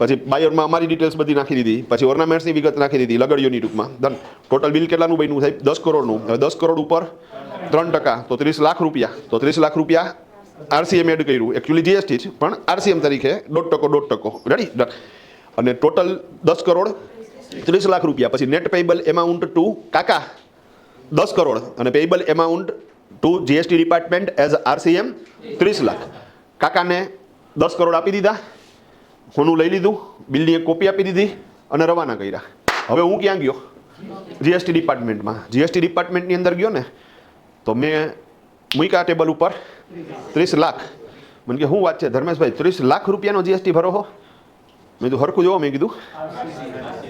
પછી બાયરમાં અમારી ડિટેલ્સ બધી નાખી દીધી, પછી ઓર્નામેન્ટ્સની વિગત નાખી દીધી, લગડીઓની ટૂંકમાં. ડન. ટોટલ બિલ કેટલાનું બન્યું સાહેબ? 10 કરોડનું. હવે 10 કરોડ ઉપર 3% તો 30 લાખ રૂપિયા. તો 30 લાખ રૂપિયા આરસીએમ એડ કર્યું. એકચ્યુઅલી જીએસટી જ, પણ આરસીએમ તરીકે 1.5%. રેડી? ડન. અને ટોટલ 10 કરોડ 30 લાખ રૂપિયા. પછી નેટ પેયેબલ એમાઉન્ટ ટુ કાકા 10 કરોડ અને payable amount to GST department as RCM 30 lakh. કાકાને 10 કરોડ આપી દીધા, હોનું લઈ લીધું, બિલની એક કોપી આપી દીધી અને રવાના કર્યા. હવે હું ક્યાં ગયો? જીએસટી ડિપાર્ટમેન્ટમાં. જીએસટી ડિપાર્ટમેન્ટની અંદર ગયો ને, તો મેં મૂક્યા ટેબલ ઉપર 30 લાખ. મને કે શું વાત છે ધર્મેશભાઈ, 30 લાખ રૂપિયાનો જીએસટી ભરો હો? મેં કીધું હરખું જોવો, મેં કીધું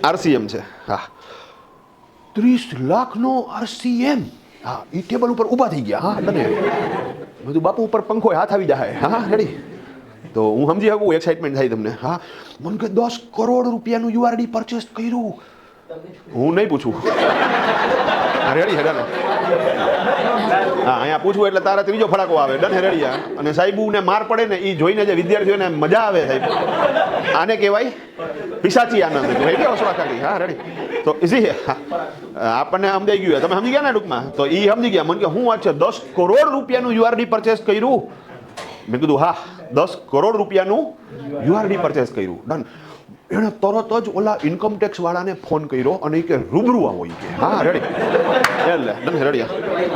આરસીએમ છે. હા, 30 લાખનો આરસીએમ. હા, એ ટેબલ ઉપર ઊભા થઈ ગયા. હા, ડને. મેં કીધું બાપુ ઉપર પંખો હાથ આવી જાય. હા, રેડી. તો હું સમજી શકું એક્સાઇટમેન્ટ થાય તમને. હા, મને કે 10 કરોડ રૂપિયાનું યુઆરડી પરચેસ કર્યું. હું નહીં પૂછું. રેડી હેડા. હા, અહીંયા પૂછવું એટલે તારા ત્રીજો ફડાકો આવે. ડન હેરડિયા. અને સાહેબુને માર પડે ને એ જોઈને જે વિદ્યાર્થીઓને મજા આવે સાહેબ, આને કહેવાય પિશાચી આનંદ. રેડી હસવા કાઢી. હા, રેડી. તો ઇઝી આપણને સમજાઈ ગયું. તમે સમજી ગયા ને ટૂંકમાં? તો એ સમજી ગયા. મને કે શું વાત છે, 10 કરોડ રૂપિયાનું યુઆરડી પરચેસ કર્યું? મેં કીધું હા, 10 કરોડ રૂપિયાનું યુઆરડી પરચેસ કર્યું. ડન. એણે તરત જ ઓલા ઇન્કમ ટેક્સ વાળાને ફોન કર્યો અને એ કે રૂબરૂ આવો. એ કે હા, રેડી. એટલે ડન રેડી.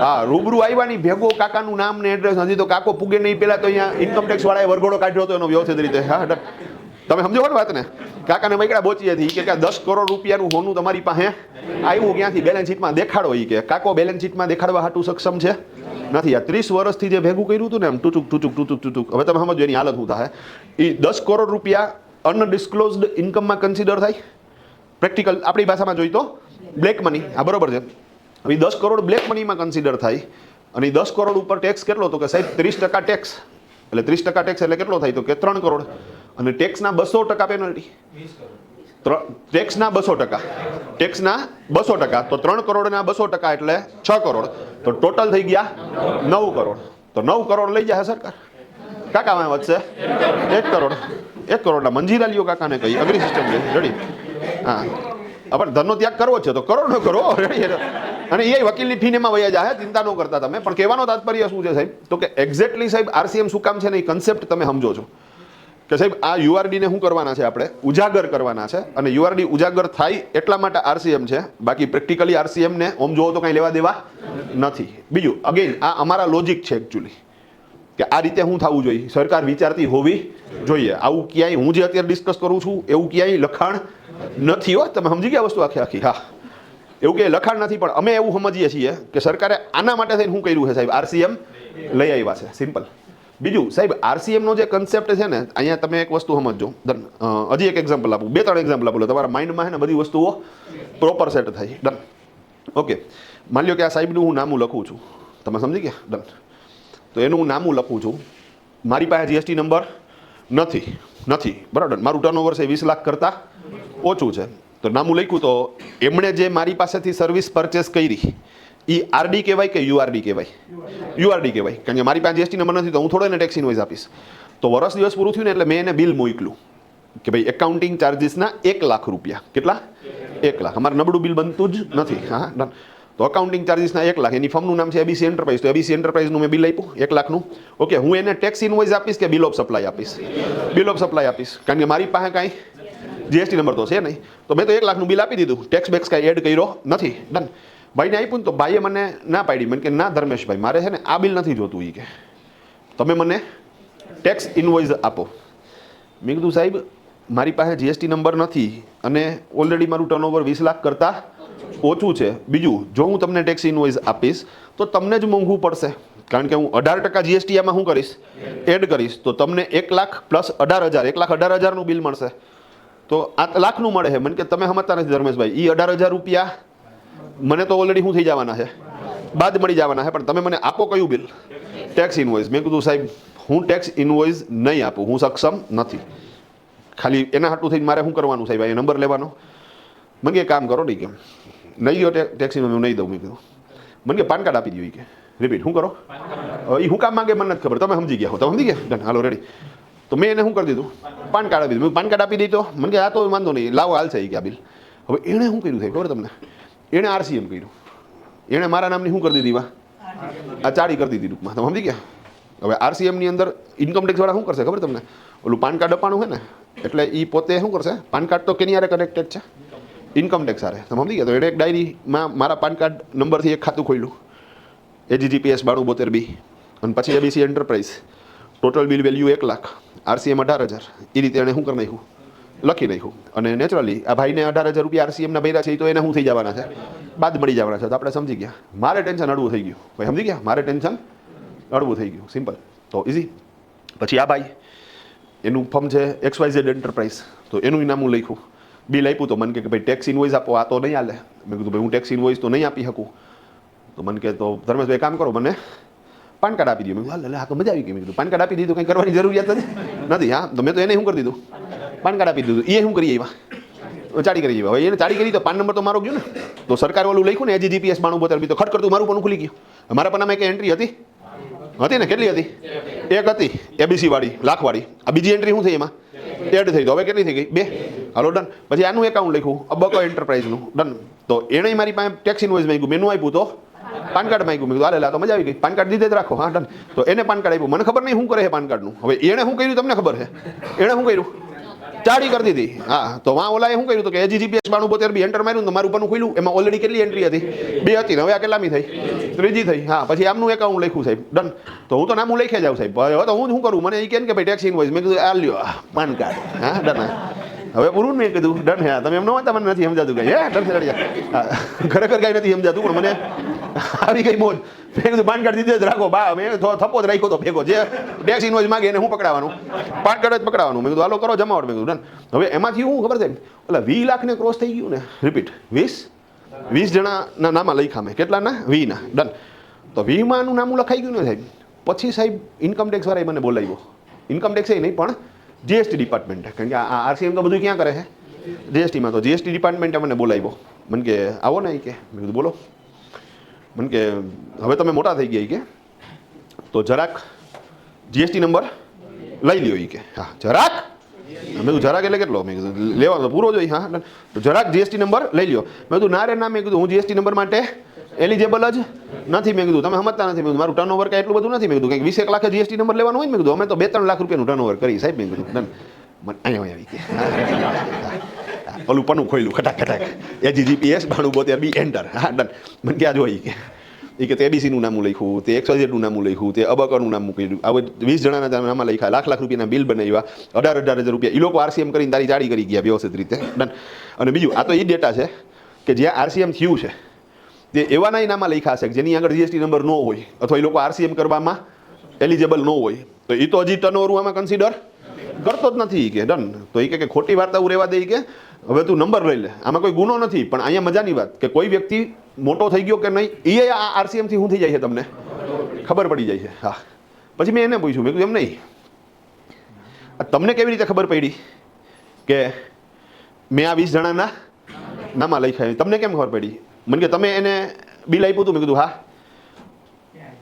હા, રૂબરૂ આવ્યા ની ભેગો કાકાનું નામ ને એડ્રેસ. હજી તો કાકો પૂગે નહીં, પેલા તો અહીંયા ઇન્કમ ટેક્સ વાળાએ વરઘોડો કાઢ્યો હતો એનો વ્યવસ્થિત રીતે. હા, ડન. તમે સમજો ને વાતને? કાકાને મૈકડા બોચી હતી કે 10 કરોડ રૂપિયાનું હોનું તમારી પાસે આવ્યું ક્યાંથી? બેલેન્સ શીટમાં દેખાડો. એ કે કાકો બેલેન્સ શીટમાં દેખાડવા હાટું સક્ષમ છે નથી. આ 30 વર્ષથી જે ભેગું કર્યું હતું ને એમ ટૂચુક. હવે તમે સમજો એની હાલત શું થાય. એ 10 કરોડ રૂપિયા અનડિસ્ક્લોઝડ ઇન્કમમાં કન્સિડર થાય. પ્રેક્ટિકલ આપણી ભાષામાં જોઈ તો બ્લેક મની. હા, બરોબર છે. હવે 10 કરોડ બ્લેક મનીમાં કન્સિડર થાય. અને 10 કરોડ ઉપર ટેક્સ કેટલો? તો કે સાહેબ 30% ટેક્સ. એટલે 30% ટેક્સ એટલે કેટલો થાય? તો કે 3 કરોડ. અને ટેક્સના 200% પેનલ્ટી. ટેક્સના 200%. ટેક્સના 200%. તો 3 કરોડના 200% એટલે 6 કરોડ. તો ટોટલ થઈ ગયા 9 કરોડ. તો 9 કરોડ લઈ જાય સરકાર. કાકામાં વધશે 1 કરોડ. 1 કરોડના મંજીરા લ્યો કાકાને કહી. અગ્રી સિસ્ટમ છે. રેડી. હા, આપણે ધનનો ત્યાગ કરવો છે તો કરોડનો કરો. રેડી. અને એ વકીલની ફીને એમાં વયા જાય. ચિંતા ન કરતા તમે. પણ કહેવાનો તાત્પર્ય શું છે સાહેબ? તો કે એક્ઝેક્ટલી સાહેબ આરસીએમ શું કામ છે ને એ કન્સેપ્ટ તમે સમજો છો કે સાહેબ આ યુઆરડીને શું કરવાના છે? આપણે ઉજાગર કરવાના છે. અને યુઆરડી ઉજાગર થાય એટલા માટે આરસીએમ છે. બાકી પ્રેક્ટિકલી આરસીએમને ઓમ જોવો તો કંઈ લેવા દેવા નથી. બીજું અગેન આ અમારા લોજિક છે એકચ્યુઅલી કે આ રીતે શું થવું જોઈએ. સરકાર વિચારતી હોવી જોઈએ. આવું ક્યાંય હું જે અત્યારે ડિસ્કસ કરું છું એવું ક્યાંય લખાણ નથી. હો, તમે સમજી ગયા વસ્તુ આખી? હા, એવું કે લખાણ નથી. પણ અમે એવું સમજીએ છીએ કે સરકારે આના માટે થઈને શું કર્યું છે સાહેબ? આરસીએમ લઈ આવ્યા છે. સિમ્પલ. બીજું સાહેબ આરસીએમનો જે કન્સેપ્ટ છે ને, અહીંયા તમે એક વસ્તુ સમજો. હજી એક એક્ઝામ્પલ આપું, 2-3 એક્ઝામ્પલ આપું. તમારા માઇન્ડમાં છે ને બધી વસ્તુઓ પ્રોપર સેટ થાય. ડન. ઓકે, માની લો કે આ સાહેબનું હું નામું લખું છું. તમે સમજી ગયા? ડન. તો એનું હું નામું લખું છું. મારી પાસે જીએસટી નંબર નથી. બરાબર. મારું ટર્નઓવર છે 20 લાખ કરતાં ઓછું છે. તો નામું લખ્યું. તો એમણે જે મારી પાસેથી સર્વિસ પરચેસ કરી એ આરડી કહેવાય કે યુઆરડી કહેવાય? યુઆરડી કહેવાય. કારણ કે મારી પાસે જીએસટી નંબર નથી તો હું થોડો એને ટેક્સ ઇનવોઇસ આપીશ. તો વર્ષ દિવસ પૂરું થયું ને એટલે મેં એને બિલ મોકલ્યું કે ભાઈ એકાઉન્ટિંગ ચાર્જિસના 1 લાખ રૂપિયા. કેટલા? 1 લાખ. અમારે નબળું બિલ બનતું જ નથી. હા, ડન. તો અકાઉન્ટિંગ ચાર્જિસના 1 લાખ. એની ફર્મનું નામ છે એબીસી એન્ટરપ્રાઇઝ. તો એબીસી એન્ટરપ્રાઇઝનું મેં બિલ આપ્યું 1 લાખનું. ઓકે, હું એને ટેક્સ ઇનવોઇસ આપીશ કે બિલ ઓફ સપ્લાય આપીશ? બિલ ઓફ સપ્લાય આપીશ. કારણ કે મારી પાસે કાંઈ જીએસટી નંબર તો છે નહીં. તો મેં તો 1 લાખનું બિલ આપી દીધું. ટેક્સ બેક્સ કાંઈ એડ કર્યો નથી. ડન. ભાઈને આપ્યું ને તો ભાઈએ મને ના પાડી. મને કે ના ધર્મેશભાઈ, મારે છે ને આ બિલ નથી જોતું. એ કે તમે મને ટેક્સ ઇનવોઇસ આપો. મેં કીધું સાહેબ મારી પાસે જીએસટી નંબર નથી અને ઓલરેડી મારું ટર્નઓવર 20 લાખ કરતાં ઓછું છે. બીજું, જો હું તમને ટેક્સ ઇનવોઇસ આપીશ તો તમને જ મોંઘું પડશે. કારણ કે હું 18% જીએસટી આમાં શું કરીશ? એડ કરીશ. તો તમને 1 લાખ પ્લસ 18,000, 1,18,000નું બિલ મળશે. તો 8 લાખનું મળે છે. મને કે તમે સમજતા નથી ધર્મેશભાઈ, એ 18,000 રૂપિયા મને તો ઓલરેડી શું થઈ જવાના છે? બાદ મળી જવાના છે. પણ તમે મને આપો કયું બિલ? Tax invoice. મેં કીધું સાહેબ હું ટેક્સ ઇનવોઇસ નહીં આપું, હું સક્ષમ નથી. ખાલી એના હાટું થઈને મારે શું કરવાનું સાહેબ? અહીંયા નંબર લેવાનો. મને કે કામ કરો નહીં, કેમ નહીં ગયો ટેક્સ ઇનવોઇસ? હું નહીં દઉં. મેં કીધું મને કે પાન કાર્ડ આપી દો. કે રિપીટ શું કરો? એ શું કામ માંગે મને નથી ખબર. તમે સમજી ગયા હો? તમે સમજી ગયા? ડન. હાલો રેડી. તો મેં એને શું કરી દીધું? પાન કાર્ડ આપી દીધું. પાન કાર્ડ આપી દીધો. મને કે આ તો વાંધો નહીં, લાવો હાલશે. એ કે આ બિલ. હવે એણે શું કર્યું સાહેબ ખબર તમને? એણે આરસીએમ કર્યું. એણે મારા નામની શું કરી દીધી? આ ચાડી કરી દીધી ટૂંકમાં. તમે સમજી ગયા? હવે આરસીએમની અંદર ઇન્કમ ટેક્સ વાળા શું કરશે ખબર તમને? ઓલું પાન કાર્ડ અપાણું છે ને, એટલે એ પોતે શું કરશે? પાન કાર્ડ તો કેની હારે કનેક્ટેડ છે? ઇન્કમ ટેક્સ હારે. તમે સમજી ગયા? તો એણે એક ડાયરીમાં મારા પાન કાર્ડ નંબરથી એક ખાતું ખોલ્યું, AGGPS 9272B. અને પછી ABC enterprise, total bill value 1 lakh, RCM 18,000. એ રીતે એણે શું કરી નાખ્યું? લખી નાખ્યું. અને નેચરલી આ ભાઈને 18,000 રૂપિયા આરસીએમના ભર્યા છે. તો એને શું થઈ જવાના છે? બાદ મળી જવાના છે. તો આપણે સમજી ગયા. મારે ટેન્શન અડવું થઈ ગયું. ભાઈ સમજી ગયા? મારે ટેન્શન અડવું થઈ ગયું. સિમ્પલ. તો ઇઝી. પછી આ ભાઈ એનું ફર્મ છે XYZ એન્ટરપ્રાઇઝ, તો એનું ઇનામું લખ્યું, બિલ આપ્યું, તો મને કે ભાઈ ટેક્સ ઇનવોઇસ આપો, આ તો નહીં હાલે. મેં કીધું ભાઈ હું ટેક્સ ઇનવોઇસ તો નહીં આપી શકું. તો મને કે તો ધર્મેશભાઈ કામ કરો, મને પાન કાર્ડ આપી દો. મેં કીધું હાલ, આ તો મજા આવી ગઈ. મેં કીધું પાન કાર્ડ આપી દીધું, કંઈ કરવાની જરૂરિયાત નથી. હા, તો મેં તો એને શું કરી દીધું, પાન કાર્ડ આપી દીધું. એ શું કરી એવા ચાડી કરી એવા. હવે એને ચાડી કરી તો પાન નંબર તો મારો ગયો ને. તો સરકાર ઓલું લખ્યું ને AGGPS 9272, તો ખટ કરતું મારું પણ ખુલી ગયું. મારા પન્નામાં એક એન્ટ્રી હતી ને, કેટલી હતી? એક હતી ABC વાળી, લાખવાળી. આ બીજી એન્ટ્રી શું થઈ એમાં એડ થઈ, તો હવે કેટલી થઈ ગઈ? 2. હાલો ડન. પછી આનું એકાઉન્ટ લખ્યું અબકો એન્ટરપ્રાઇઝનું, ડન. તો એણે મારી પાસે ટેક્સ ઇનવોઇસ માંગ્યું, મેનું આપ્યું, તો પાન કાર્ડ માંગ્યું. મેં કીધું હાલે, તો મજા આવી ગઈ, પાન કાર્ડ દીધે જ રાખો. હા ડન. તો એને પાન કાર્ડ આપ્યું. મને ખબર નહીં શું કરે છે પાન કાર્ડનું. હવે એણે શું કર્યું તમને ખબર છે? એણે શું કર્યું? ચાડી કરી દીધી. હા, તો વાં ઓલાએ શું કર્યું કે AGGPS 9272 એન્ટર માર્યું, તો મારું પનું ખુલ્યું. એમાં ઓલરેડી કેટલી એન્ટ્રી હતી? 2 હતી. હવે આ કેટલામી થઈ? 3જી થઈ. હા, પછી આમનું એકાઉન્ટ લખ્યું સાહેબ, ડન. તો હું તો નામું લખી જાઉં સાહેબ. હવે તો હું શું કરું? મને એ કહે કે ભાઈ ટેક્સ ઇનવોઇસ. મેં કીધું આ લ્યો પાન કાર્ડ. હા ડન. હવે પૂરું મેં કીધું ડન. હા, તમે એમ ન હતા, મને નથી સમજાતું કઈ. હે ડન. ખરેખર કઈ નથી સમજાતું, પણ મને આવી ગઈ મોજ. મેં કીધું પાન કાર્ડ દીધે જ રાખો બા. મેં થપ્પો જ રાખ્યો તો ભેગો. જે ટેક્સ ઇનવોઇસ માગે એને હું પકડાવાનું? પાન કાર્ડ જ પકડાવાનું. મેં કીધું હાલો કરો જમાવટ. મેં કીધું ડન. હવે એમાંથી શું ખબર છે? એટલે 20 લાખને ક્રોસ થઈ ગયું ને. રિપીટ 20 જણાના નામા લખ્યા મેં. કેટલાના? 20 ના. ડન. તો 20 માં આનું નામું લખાઈ ગયું ને સાહેબ. પછી સાહેબ ઇન્કમ ટેક્સ વાળાએ મને બોલાવ્યો. ઇન્કમ ટેક્સ એ નહીં, પણ GST ડિપાર્ટમેન્ટ. કારણ કે આ RCM તો બધું ક્યાં કરે છે? GSTમાં. તો GST ડિપાર્ટમેન્ટે મને બોલાવ્યો. મને કે આવો ને કે. મેં કીધું બોલો. મને કે હવે તમે મોટા થઈ ગયા કે, તો જરાક GST નંબર લઈ લ્યો કે. હા જરાક. મેં કીધું જરાક એટલે કેટલો? મેં કીધું લેવાનો પૂરો જોઈએ. હા, તો જરાક GST નંબર લઈ લ્યો. મેં કીધું ના રે ના. મેં કીધું હું GST નંબર માટે એલિજેબલ જ નથી. મેં કીધું તમે સમજતા નથી. મેં કીધું મારું ટર્નઓવર કાંઈ એટલું બધું નથી. મેં કીધું કંઈક 20 લાખ GST નંબર લેવાનો હોય. મેં કીધું અમે તો 2-3 લાખ રૂપિયાનું ટર્નઓવર કરી સાહેબ. મેં કીધું ડન. મને અહીંયા આવી કે ઓલું પનું ખોલ્યું ખટાક ખટાક. AGGPS 9272 enter. હા ડન. મને ક્યાં જોઈ કે એ કે તે ABC નું નામું લખ્યું, તે XYZ નું નામું લખ્યું, તે અબકોનું નામું કર્યું. હવે 20 જણાના નામમાં લખ્યા, લાખ રૂપિયાના બિલ બનાવ્યા, 18,000 રૂપિયા. એ લોકો RCM કરીને તારી ચાડી કરી ગયા વ્યવસ્થિત રીતે. ડન. અને બીજું આ તો એ ડેટા છે કે જ્યાં RCM થયું છે તે એવાના નામમાં લખ્યા છે જેની આગળ GST નંબર ન હોય, અથવા એ લોકો RCM કરવામાં એલિજેબલ ન હોય. તો એ તો હજી ટર્નઓવર આમાં કન્સિડર કરતો જ નથી કે. ડન. તો એ કે ખોટી વાર્તાઓ રહેવા દે કે હવે તું નંબર લઈ લે, આમાં કોઈ ગુનો નથી. પણ અહીંયા મજાની વાત કે કોઈ વ્યક્તિ મોટો થઈ ગયો કે નહીં, એ આ RCM થી શું થઈ જાય છે તમને ખબર પડી જાય છે. હા, પછી મેં એને પૂછ્યું, મેં કીધું એમ નહીં, તમને કેવી રીતે ખબર પડી કે મેં આ 20 જણાના નામા લખ્યા? તમને કેમ ખબર પડી? મને કે તમે એને બિલ આપ્યું હતું? મેં કીધું હા.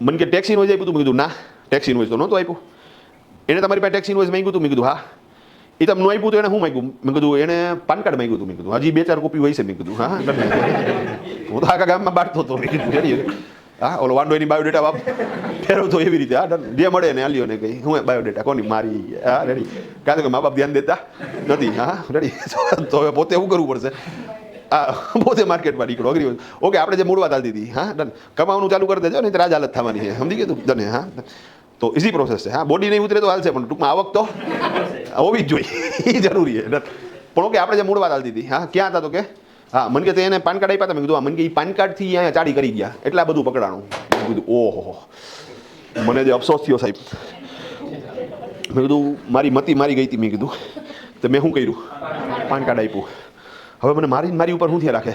મને કે ટેક્સ ઇનવોઇસ આપ્યું હતું? મેં કીધું ના, ટેક્સ ઇનવોઇસ તો નહોતું આપ્યું. એને તમારી પાસે ટેક્સ ઇનવોઇસ માંગ્યું હતું? મેં કીધું હા. એ તમને આપ્યું તો એને શું માંગ્યું? મેં કીધું એને પાન કાર્ડ માંગ્યું હતું. મેં કીધું હજી 2-4 કોપી હોય છે. મેં કીધું હા. હું તો આખા ગામમાં બાંટતો હતો. મેં કીધું હા, ઓલો વાંડો એની બાયોડેટા બાપ ફેરવતો એવી રીતે. હા ડન. જે મળે ને આલ્યો ને કહી હું બાયોડેટા કોની મારી. હા રેડી. કારણ કે મા બાપ ધ્યાન દેતા નથી. હા રેડી. તો હવે પોતે શું કરવું પડશે? પોતે માર્કેટમાં નીકળો. અઘરી વસ્તુ. ઓકે, આપણે જે મૂળ વાત હાલતી હતી. હા ડન. કમાવાનું ચાલુ કરી દેજો, નહીં તો રાજ હાલત થવાની છે. સમજી ગયું ડન? હા, તો ઇઝી પ્રોસેસ છે. હા, બોડી નહીં ઉતરે તો હાલશે, પણ ટૂંકમાં આવક તો હોવી જ જોઈએ. એ જરૂરી છે. પણ ઓકે, આપણે જે મૂળ વાત હાલતી હતી. હા, ક્યાં હતા? તો કે હા, મને કે એને પાન કાર્ડ આપ્યા હતા. મેં કીધું મને કે એ પાન કાર્ડથી અહીંયા ચાડી કરી ગયા, એટલે આ બધું પકડાણું. મેં કીધું ઓહો, મને જે અફસોસ થયો સાહેબ. મેં કીધું મારી મતી મારી ગઈ હતી. મેં કીધું તો મેં શું કર્યું? પાન કાર્ડ આપ્યું. હવે મને મારી ઉપર શું થયા રાખે?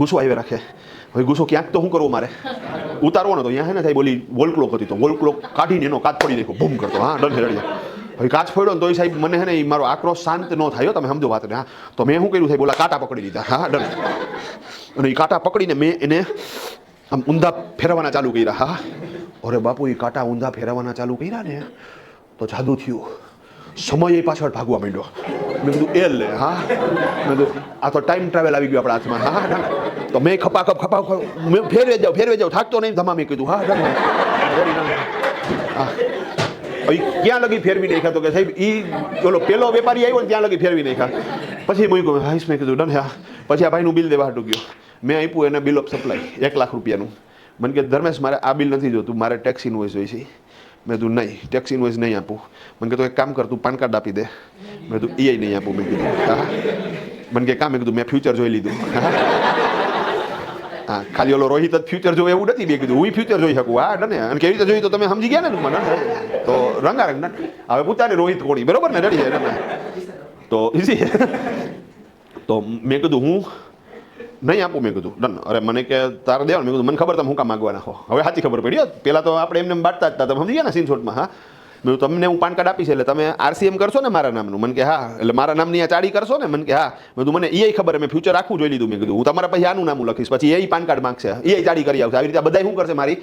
ગુસ્સો આવ્યા રાખે. હવે ગુસ્સો ક્યાંક તો શું કરવો મારે? ઉતારવો ને તો અહીંયા હે ને થાય બોલી વોલ ક્લોક હતી, તો વોલ ક્લોક કાઢીને એનો કાચ ફોડી નાખ્યો, બૂમ કરતો. હા ડન હેરડી. હવે કાચ ફોડ્યો ને તો એ સાહેબ મને હે ને એ મારો આક્રોશ શાંત ન થયો. તમે સમજો વાત ને. હા, તો મેં શું કર્યું સાહેબ? બોલા કાંટા પકડી લીધા. હા ડન. અને એ કાંટા પકડીને મેં એને આમ ઊંધા ફેરવવાના ચાલુ કર્યા. હા, અરે બાપુ, એ કાંટા ઊંધા ફેરવવાના ચાલુ કર્યા ને તો જાદુ થયું. સમય એ પાછળ ભાગવા માંડ્યો. મેં કીધું એ લે. હા, મેં કીધું આ તો ટાઈમ ટ્રાવેલ આવી ગયો આપણા હાથમાં. હા, તો મેં ખપા મેં ફેરવે જાઉં થાકતો નહીં ધમા. મેં કીધું હા હા. ક્યાં લગી ફેરવી નાખ્યા? તો કે સાહેબ એ ઓલો પેલો વેપારી આવ્યો ને ત્યાં લગી ફેરવી નાખ્યા. પછી મૂક્યું. હાઈશ. મેં કીધું ડન. હા, પછી આ ભાઈનું બિલ દેવા હાટું ગયો. મેં આપ્યું એને બિલ ઓફ સપ્લાય 1 લાખ રૂપિયાનું. મને કે ધર્મેશ મારે આ બિલ નથી જોતું, મારે ટેક્સ ઇનવોઇસ હોય છે. મેં કીધું નહીં, ટેક્સ ઇનવોઇસ નહીં આપું. મને કીધું એક કામ કર, તું પાન કાર્ડ આપી દે. મેં કીધું એ નહીં આપું. મેં કીધું હા. મને કે કામ? મેં કીધું મેં ફ્યુચર જોઈ લીધું. હા ખાલી ઓલો રોહિત જ ફ્યુચર જોવે એવું નથી. મેં કીધું હું ફ્યુચર જોઈ શકું. હા ડને અને કેવી રીતે જોઈ તો તમે સમજી ગયા ને મને. તો રંગારંગ ડન. હવે પૂછાને રોહિત કોણી બરોબર ને રેડી છે તો ઈઝી. તો મેં કીધું હું નહીં આપું. મેં કીધું ડન. અરે મને કે તારે દેવાનું. મેં કીધું મને ખબર તમે હું કામ માગવાના હો. હવે સાચી ખબર પડી. પહેલાં તો આપણે એમને બાંટતા જ હતા. તમે સમજી ગયા ને સ્ક્રીનશોટમાં. હા મેં તમને હું પાન કાર્ડ આપીશ એટલે તમે આરસીએમ કરશો ને મારા નામનું. મને કે હા. એટલે મારા નામની આ ચાડી કરશો ને. મને કે હા. મેં કીધું મને એ ખબર. મેં ફ્યુચર આખું જોઈ લીધું. મેં કીધું હું તમારા પછી આનું નામ લખીશ. પછી એ પાન કાર્ડ માંગશે. એ ચાડી કરી આવશે. આવી રીતે બધા શું કરશે મારી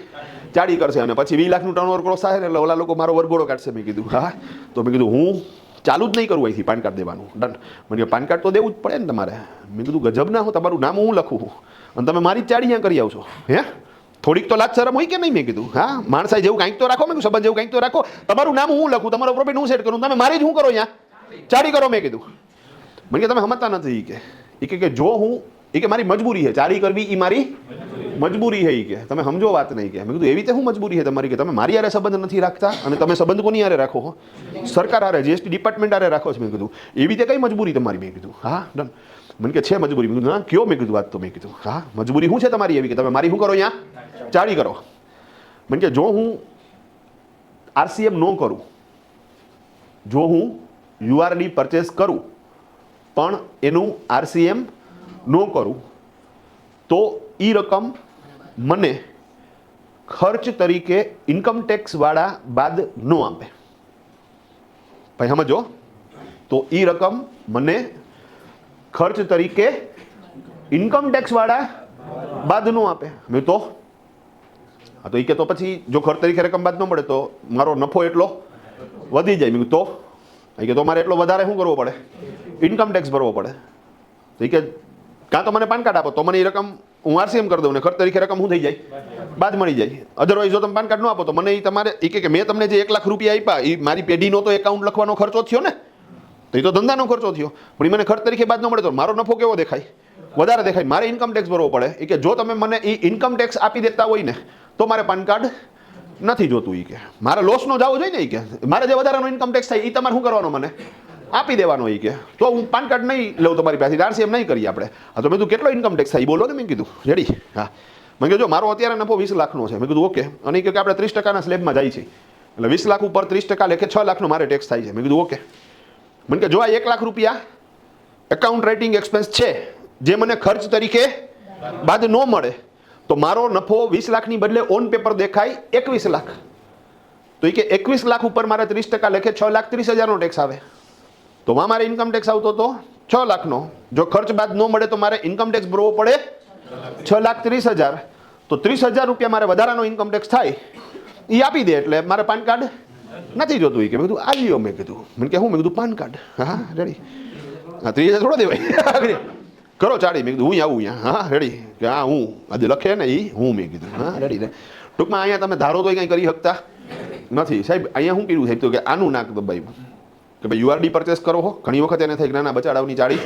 ચાડી કરશે. અને પછી 20 લાખનું ટર્નઓવર ક્રોસ થાય એટલે ઓલા લોકો મારો વરઘોડો કાઢશે. મેં કીધું હા. તો મેં કીધું હું ચાલુ જ નહીં કરું અહીંથી પાન કાર્ડ દેવાનું. ડન. મને પાન કાર્ડ તો દેવું જ પડે ને તમારે. મેં કીધું ગજબ ના હું તમારું નામ હું લખું અને તમે મારી જ ચાડી અહીંયા કરી આવશો. હે થોડીક તો લાજ શરમ હોય કે નહીં. મેં કીધું હા માણસાઈ જેવું કંઈક તો રાખો. મેં સંબંધ જેવું કંઈક તો રાખો. તમારું નામ હું લખું, તમારો પ્રોફિટ હું સેટ કરું, તમે મારી જ હું કરો અહીંયા ચાડી કરો. મેં કીધું મને કે તમે સમજતા નથી. કે જો હું કે મારી મજબૂરી છે ચાડી કરવી. એ મારી મજબૂરી છે. કે તમે સમજો વાત નહીં. કે મેં કીધું એવી રીતે શું મજબૂરી છે તમારી કે તમે મારી હારે સંબંધ નથી રાખતા અને તમે સંબંધ કોની હારે રાખો? સરકાર હારે, જીએસટી ડિપાર્ટમેન્ટ હારે રાખો છો. મેં કીધું એવી રીતે કઈ મજબૂરી તમારી? મેં કીધું હા ડન. મને કે છે મજબૂરી. મેં કીધું હા કયો? મેં કીધું વાત તો મેં કીધું હા મજબૂરી શું છે તમારી એવી કે તમે મારી શું કરો અહીંયા ચાડી કરો? મને કે જો હું આરસીએમ ન કરું, જો હું યુઆરડી પરચેસ કરું પણ એનું આરસીએમ ન કરું તો એ રકમ મને ખર્ચ તરીકે ઇન્કમ ટેક્સ વાળા બાદ ન આપે. ભાઈ સમજો. તો એ રકમ મને ખર્ચ તરીકે ઇન્કમ ટેક્સ વાળા બાદ ન આપે. મેં તો હા તો એ કે તો પછી જો ખર્ચ તરીકે રકમ બાદ ન મળે તો મારો નફો એટલો વધી જાય. મેં તો કે તો મારે એટલો વધારે શું કરવો પડે? ઇન્કમ ટેક્સ ભરવો પડે. તો એ કે કાં તો મને પાન કાર્ડ આપો તો મને એ રકમ હું આરસીએમ કરી દઉં ને ખર્ચ તરીકે રકમ શું થઈ જાય? બાદ મળી જાય. અધરવાઇઝ જો તમે પાન કાર્ડ ન આપો તો મને એ તમારે એ કે મેં તમને જે 1 લાખ રૂપિયા આપ્યા એ મારી પેઢીનો તો એકાઉન્ટ લખવાનો ખર્ચો થયો ને. તો એ તો ધંધાનો ખર્ચો થયો. પણ એ મને ખર્ચ તરીકે બાદ ન મળે તો મારો નફો કેવો દેખાય? વધારે દેખાય. મારે ઇન્કમ ટેક્સ ભરવો પડે. એ કે જો તમે મને એ ઇન્કમ ટેક્સ આપી દેતા હોય ને તો મારે પાન કાર્ડ નથી જોતું. એ કે મારે લોસ નો જવો જોઈએ ને. એ કે મારે જે વધારાનો ઇન્કમ ટેક્સ થાય એ તમારે શું કરવાનો? મને આપી દેવાનો. એ કે તો હું પાન કાર્ડ નહીં લઉં તમારી પાસે, આરસીએમ નહીં કરીએ આપણે. હા તો મેં કીધું કેટલો ઇન્કમ ટેક્સ થાય બોલો ને. મેં કીધું રેડી. હા મેં કીધું જો મારો અત્યારે નફો 20 લાખનો છે. મેં કીધું ઓકે. અને એ કે આપણે 30% સ્લેબમાં જાય છે એટલે 20 લાખ ઉપર 30% લેખે 6 લાખનો મારે ટેક્સ થાય છે. મેં કીધું ઓકે. મને કે જો આ 1 લાખ રૂપિયા એકાઉન્ટ રાઇટિંગ એક્સપેન્સ છે જે મને ખર્ચ તરીકે બાદ ન મળે તો મારો નફો 20 લાખની બદલે ઓન પેપર દેખાય 21 લાખ. તો એ કે 21 લાખ ઉપર મારે 30% લેખે 6,30,000નો ટેક્સ આવે. તો મારે ઇન્કમ ટેક્સ આવતો તો 6 લાખનો. જો ખર્ચ બાદ ન મળે તો મારે ઇન્કમ ટેક્સ ભરવો પડે 6,30,000. તો 30,000 રૂપિયા મારે વધારાનો ઇન્કમ ટેક્સ થાય એ આપી દે એટલે મારે પાન કાર્ડ નથી જોતું. એ કે મેં કીધું આવ્યો. મેં કીધું મને કે હું? મેં કીધું પાન કાર્ડ. હા રેડી. હા 30,000 થોડો દેવાય. કરો ચાડી. મેં કીધું હું આવું અહીંયા. હા રેડી. કે હા હું આજે લખે ને એ હું. મેં કીધું હા રેડી. ટૂંકમાં અહીંયા તમે ધારો તો કંઈ કરી શકતા નથી સાહેબ. અહીંયા શું કર્યું સાહેબ તો કે આનું નાક દબાવ્યું કે ભાઈ યુઆરડી પરચેસ કરો હો. ઘણી વખત એને થાય નાના બચાડાઓની ચાડી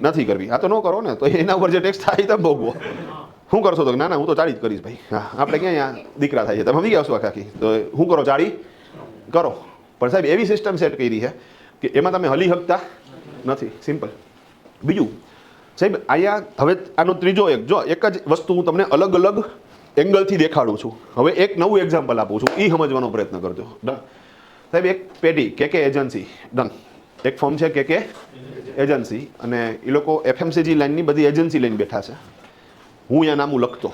નથી કરવી. આ તો ન કરો ને તો એના ઉપર જે ટેક્સ થાય તમે ભોગવો. શું કરશો તો ના ના હું તો ચાડી જ કરીશ ભાઈ. હા આપણે ક્યાં અહીંયા દીકરા થાય છે તમે સમજી ગયા છો આખી. તો શું કરો? ચાડી કરો. પણ સાહેબ એવી સિસ્ટમ સેટ કરી છે કે એમાં તમે હલી શકતા નથી. સિમ્પલ. બીજું સાહેબ અહીંયા હવે આનો ત્રીજો જો એક જ વસ્તુ હું તમને અલગ અલગ એંગલથી દેખાડું છું. હવે એક નવું એક્ઝામ્પલ આપું છું. એ સમજવાનો પ્રયત્ન કરજો. ડન સાહેબ. એક પેઢી કે એજન્સી. ડન. એક ફોર્મ છે કે એજન્સી અને એ લોકો એફએમસીજી લાઇનની બધી એજન્સી લઈને બેઠા છે. હું અહીંયા નામું લખતો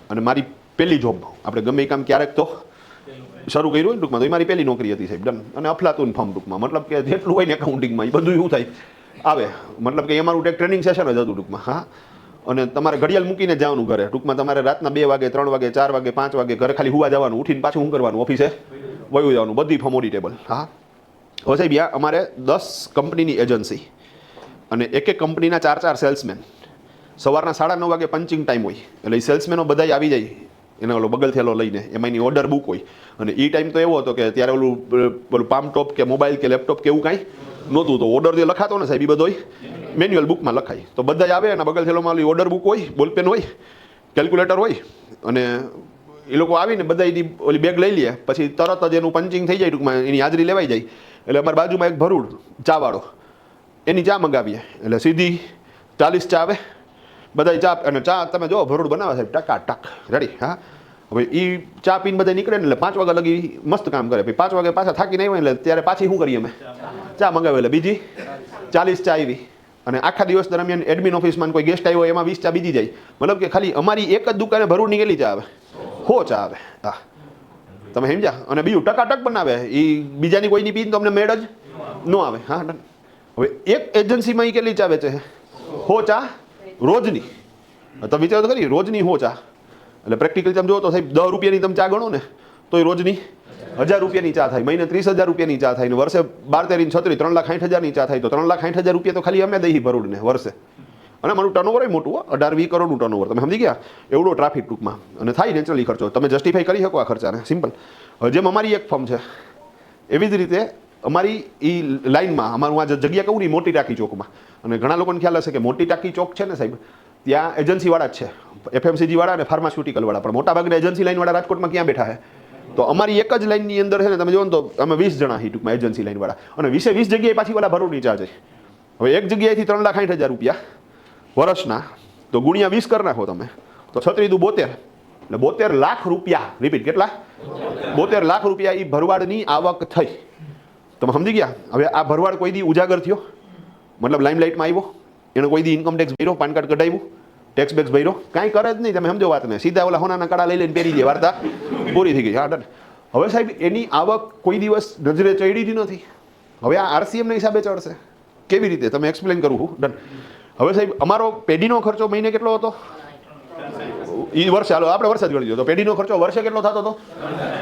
અને મારી પહેલી જોબ આપણે ગમે એ કામ ક્યારેક તો શરૂ કર્યું હોય ટૂંકમાં તો એ મારી પહેલી નોકરી હતી સાહેબ. ડન. અને અફલાતુન ફોર્મ ટૂંકમાં મતલબ કે જેટલું હોય ને એકાઉન્ટિંગમાં એ બધું શું થાય આવે. મતલબ કે અમારું એક ટ્રેનિંગ સેશન જ હતું ટૂંકમાં. હા અને તમારે ઘડિયાળ મૂકીને જવાનું ઘરે. ટૂંકમાં તમારે રાતના 2 વાગે 3 વાગે 4 વાગે 5 વાગે ઘરે ખાલી હુવા જવાનું. ઉઠીને પાછું શું કરવાનું? ઓફિસે વયું જવાનું. બધી ફોર્મ ઓડિટેબલ. હા હવે સાહેબ યા અમારે 10 કંપનીની એજન્સી અને એક કંપનીના 4 સેલ્સમેન. સવારના 9:30 વાગે પંચિંગ ટાઈમ હોય એટલે એ સેલ્સમેનો બધા આવી જાય એનો ઓલો બગલ થેલો લઈને. એમાં એની ઓર્ડર બુક હોય અને એ ટાઈમ તો એવો હતો કે ત્યારે ઓલું પામ ટોપ કે મોબાઈલ કે લેપટોપ કે એવું કાંઈ નહોતું. તો ઓર્ડર જે લખાતો ને સાહેબ એ બધો મેન્યુઅલ બુકમાં લખાય. તો બધા આવે અને બગલ થેલોમાં ઓલી ઓર્ડર બુક હોય, બોલપેન હોય, કેલ્ક્યુલેટર હોય અને એ લોકો આવીને બધા એની ઓલી બેગ લઈ લે. પછી તરત જ એનું પંચિંગ થઈ જાય ટૂંકમાં એની હાજરી લેવાઈ જાય. એટલે અમારી બાજુમાં એક ભરૂડ ચાવાળો એની ચા મંગાવીએ એટલે સીધી 40 ચા આવે બધા ચા, અને ચા તમે જો ભરૂડ બનાવે સાહેબ ટકા ટક રેડી. હા, હવે એ ચા પીને બધા નીકળે ને એટલે 5 વાગ્યા લગી મસ્ત કામ કરે. પછી 5 વાગે પાછા થાકી નહીં હોય એટલે ત્યારે પાછી શું કરીએ અમે, ચા મંગાવે. એટલે બીજી 40 ચા આવી. અને આખા દિવસ દરમિયાન એડમિન ઓફિસમાં કોઈ ગેસ્ટ આવ્યો એમાં 20 ચા બીજી જાય. મતલબ કે ખાલી અમારી એક જ દુકાને ભરૂડની કેટલી ચા આવે, 100 ચા આવે. હા, તમે સમજ્યા. અને બીજું ટકાટક બનાવે. એ બીજાની કોઈની પીને તો અમને મેળ જ ન આવે. હા, હવે એક એજન્સીમાં એ કેટલી ચા વેચે છે, 100 ચા રોજની. તમે વિચારો તો ખરી, રોજની 100 ચા. એટલે પ્રેક્ટિકલી તમે જુઓ તો સાહેબ 10 રૂપિયાની તમે ચા ગણો ને તો એ રોજની 1000 રૂપિયાની ચા થાય. મહિને 30,000 રૂપિયાની ચા થાય. ને વર્ષે 12 36 3,60,000ની ચા થાય. તો 3,60,000 રૂપિયા તો ખાલી અમે દઈ ભરૂડને વર્ષે. અને મારું ટર્નઓવર મોટું, 18-20 કરોડનું ટર્નઓવર. તમે સમજી ગયા, એવડો ટ્રાફિક ટૂંકમાં. અને થાય નેચરલી ખર્ચો, તમે જસ્ટિફાઈ કરી શકો આ ખર્ચાને. સિમ્પલ. જેમ અમારી એક ફર્મ છે એવી જ રીતે અમારી એ લાઇનમાં અમારું આ જગ્યા કહું ને મોટી ટાંકી ચોકમાં. અને ઘણા લોકોને ખ્યાલ હશે કે મોટી ટાંકી ચોક છે ને સાહેબ, ત્યાં એજન્સીવાળા જ છે, FMCG વાળા અને ફાર્માસ્યુટિકલ વાળા. પણ મોટાભાગના એજન્સી લાઇનવાળા રાજકોટમાં ક્યાં બેઠા છે? તો અમારી એક જ લાઇનની અંદર છે ને, તમે જુઓ ને તો અમે 20 જણા હી ટૂંકમાં એજન્સી લાઇનવાળા. અને 20 જગ્યાએ પાછી વાળા ભરૂડની ચા જાય. હવે એક જગ્યાએથી 3,60,000 રૂપિયા વર્ષના, તો ગુણ્યા 20 કરી નાખો તમે, તો 36 દુ 72. એટલે 72 લાખ રૂપિયા. રિપીટ, કેટલા? 72 લાખ રૂપિયા એ ભરવાડની આવક થઈ. તમે સમજી ગયા. હવે આ ભરવાડ કોઈ દી ઉજાગર થયો, મતલબ લાઇમલાઇટમાં આવ્યો, એને કોઈ દી ઇન્કમ ટેક્સ ભર્યો, પાન કાર્ડ કઢાવ્યું, ટેક્સ બેક્સ ભર્યો, કાંઈ કરે જ નહીં. તમે સમજો વાતને. સીધા ઓલા હોનાના કડા લઈ લઈને પહેરી દે, વાર્તા પૂરી થઈ ગઈ. હા, ડન. હવે સાહેબ એની આવક કોઈ દિવસ નજરે ચડી જ નથી. હવે આ RCMના હિસાબે ચડશે. કેવી રીતે તમે એક્સપ્લેન કરું હું? ડન. હવે સાહેબ અમારો પેઢીનો ખર્ચો મહિને કેટલો હતો? એ વર્ષે, હાલો આપણે વર્ષ જ ગણી દો. તો પેઢીનો ખર્ચો વર્ષે કેટલો થતો હતો?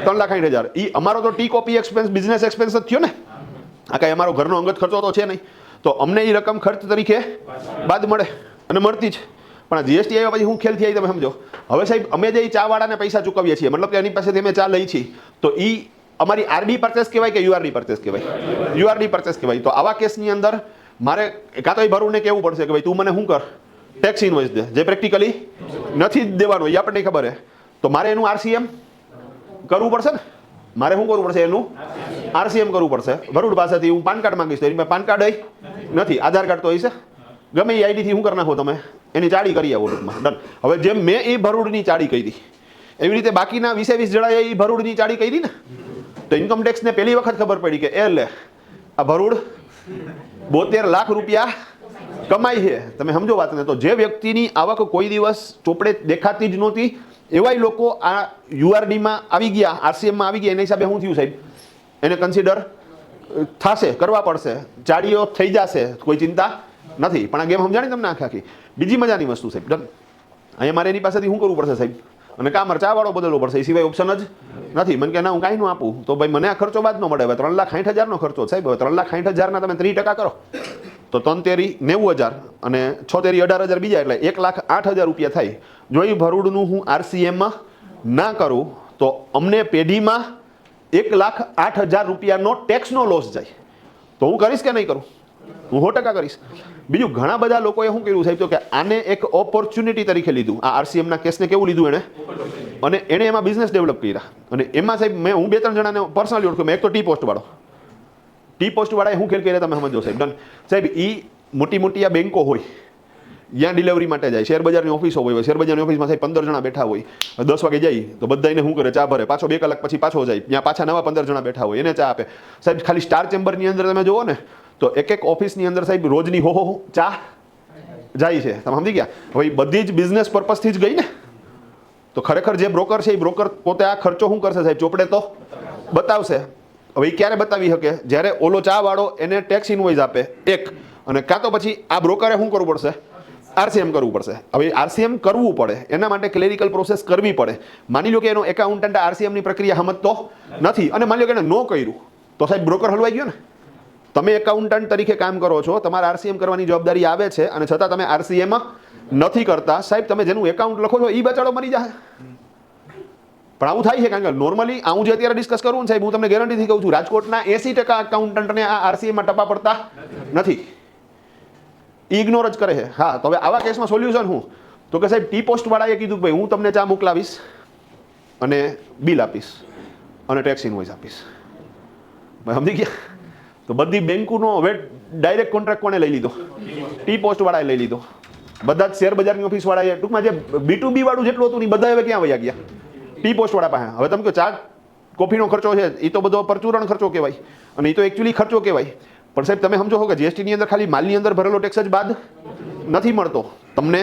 3,60,000. એ અમારો તો T copy expense, business expense જ થયો ને. આ કાંઈ અમારો ઘરનો અંગત ખર્ચો તો છે નહીં. તો અમને એ રકમ ખર્ચ તરીકે બાદ મળે અને મળતી જ. પણ GST આવ્યા પછી હું ખેલથી આવી, તમે સમજો. હવે સાહેબ અમે જે ચાવાળાને પૈસા ચૂકવીએ છીએ, મતલબ કે એની પાસેથી અમે ચા લઈ છીએ, તો એ અમારી RD પરચેસ કહેવાય કે URD પરચેસ કહેવાય? URD પરચેસ કહેવાય. તો આવા કેસની અંદર મારે કાં તો એ ભરૂડને કહેવું પડશે કે ભાઈ તું મને શું કર, ટેક્સ ઇન્વોઇસ દે, જે પ્રેક્ટિકલી નથી જ દેવાનો, એ આપણને ખબર છે. તો મારે એનું RCM કરવું પડશે ને. મારે શું કરવું પડશે? એનું RCM કરવું પડશે. ભરૂડ પાસેથી હું પાન કાર્ડ માંગીશ, તો એની પાન કાર્ડ નથી, આધાર કાર્ડ તો હશે. ગમે એ આઈડીથી શું કરી નાખો તમે, એની ચાડી કરી આવો ટૂંકમાં. ડન. હવે જેમ મેં એ ભરૂડની ચાડી કરી, એવી રીતે બાકીના 20 જણાએ એ ભરૂડની ચાડી કરી ને. તો ઇન્કમ ટેક્સને પહેલી વખત ખબર પડી કે એ લે, આ ભરૂડ 72 લાખ રૂપિયા કમાઈ છે. તમે સમજો વાતને. તો જે વ્યક્તિની આવક કોઈ દિવસ ચોપડે દેખાતી જ નહોતી, એવાય લોકો આ URDમાં આવી ગયા, RCMમાં આવી ગયા. એના હિસાબે શું થયું સાહેબ? એને કન્સિડર થશે, કરવા પડશે, ચાડીઓ થઈ જશે, કોઈ ચિંતા નથી. પણ આ ગેમ સમજાણી તમને આખી. બીજી મજાની વસ્તુ સાહેબ. ડન. અહીંયા મારે એની પાસેથી શું કરવું પડશે સાહેબ? અને કામ ચાવાળો બદલવો પડશે. એ સિવાય ઓપ્શન જ નથી. મને કે ના હું કાંઈ ન આપું, તો ભાઈ મને આ ખર્ચો બાદ ન મળે. હવે 3,60,000નો ખર્ચો સાહેબ. હવે 3,60,000ના તમે 3% કરો તો 3 × 90,000 અને 6 × 18,000 બીજા, એટલે 1,08,000 રૂપિયા થાય. જો એ ભરૂડનું હું RCMમાં ના કરું તો અમને પેઢીમાં 1,08,000 રૂપિયાનો ટેક્સનો લોસ જાય. તો હું કરીશ કે નહીં કરું? હું 100% કરીશ. બીજું ઘણા બધા લોકોએ શું કર્યું સાહેબ, તો કે આને એક ઓપોર્ચ્યુનિટી તરીકે લીધું. આ RCMના કેસને કેવું લીધું એણે, અને એણે એમાં બિઝનેસ ડેવલપ કર્યા. અને એમાં સાહેબ હું 2-3 જણાને પર્સનલી ઓળખું. એક તો ટી પોસ્ટ વાળો. ટી પોસ્ટ વાળાએ શું ખેલ કર્યા તમે સમજો સાહેબ. ડન. સાહેબ એ મોટી આ બેંકો હોય, ત્યાં ડિલિવરી માટે જાય. શેર બજારની ઓફિસો હોય, શેર બજારની ઓફિસમાં સાહેબ 15 જણા બેઠા હોય. 10 વાગે જાય તો બધાને શું કરે, ચા ભરે. પાછો 2 કલાક પછી પાછો જાય, ત્યાં પાછા નવા 15 જણા બેઠા હોય, એને ચા આપે. સાહેબ ખાલી સ્ટાર ચેમ્બરની અંદર તમે જુઓ ને, તો એક ઓફિસની અંદર સાહેબ રોજની હો ચા જાય છે. તમે સમજી ગયા. હવે બધી જ બિઝનેસ પર્પઝથી જ ગઈ ને. તો ખરેખર જે બ્રોકર છે એ બ્રોકર પોતે આ ખર્ચો શું કરશે સાહેબ? ચોપડે તો બતાવશે. હવે એ ક્યારે બતાવી શકે? જ્યારે ઓલો ચા વાળો એને ટેક્સ ઇન્વોઇસ આપે એક, અને કાં તો પછી આ બ્રોકરે શું કરવું પડશે? RCM કરવું પડશે. હવે RCM કરવું પડે, એના માટે ક્લેરિકલ પ્રોસેસ કરવી પડે. માની લો કે એનો એકાઉન્ટન્ટ RCMની પ્રક્રિયા સમજતો નથી, અને માની લો કે એને ન કર્યું, તો સાહેબ બ્રોકર હલવાઈ ગયો ને. તમે એકાઉન્ટન્ટ તરીકે કામ કરો છો, તમારે RCM કરવાની જવાબદારી આવે છે, અને છતાં તમે RCM નથી કરતા. સાહેબ તમે જેનું એકાઉન્ટ લખો છો એ બચાડો મરી જાય. પણ આવું થાય છે કારણ કે નોર્મલી હું જે અત્યારે ડિસ્કસ કરું ને સાહેબ, હું તમને ગેરંટીથી કહું છું, રાજકોટના 80% એકાઉન્ટન્ટને આ RCMમાં ટપા પડતા નથી. ઇગ્નોર જ કરે છે. હા, તો હવે આવા કેસમાં સોલ્યુશન શું? તો કે સાહેબ ટી પોસ્ટ વાળાએ કીધું કે ભાઈ હું તમને ચા મોકલાવીશ અને બિલ આપીશ અને ટેક્સ ઇન્વોઇસ આપીશ. સમજી ગયા? તો બધી બેંકોનો હવે ડાયરેક્ટ કોન્ટ્રાક્ટ કોણે લઈ લીધો? ટી પોસ્ટ વાળાએ લઈ લીધો. બધા જ શેર બજારની ઓફિસવાળા ટૂંકમાં જે B2B વાળું જેટલું હતું એ બધા હવે ક્યાં વયા ગયા? ટી પોસ્ટવાળા પાસે. હવે તમે કહો ચા કોફીનો ખર્ચો છે એ તો બધો પરચુરણ ખર્ચો કહેવાય અને એ તો એકચ્યુઅલી ખર્ચો કહેવાય. પણ સાહેબ તમે સમજો છો કે જીએસટીની અંદર ખાલી માલની અંદર ભરેલો ટેક્સ જ બાદ નથી મળતો તમને,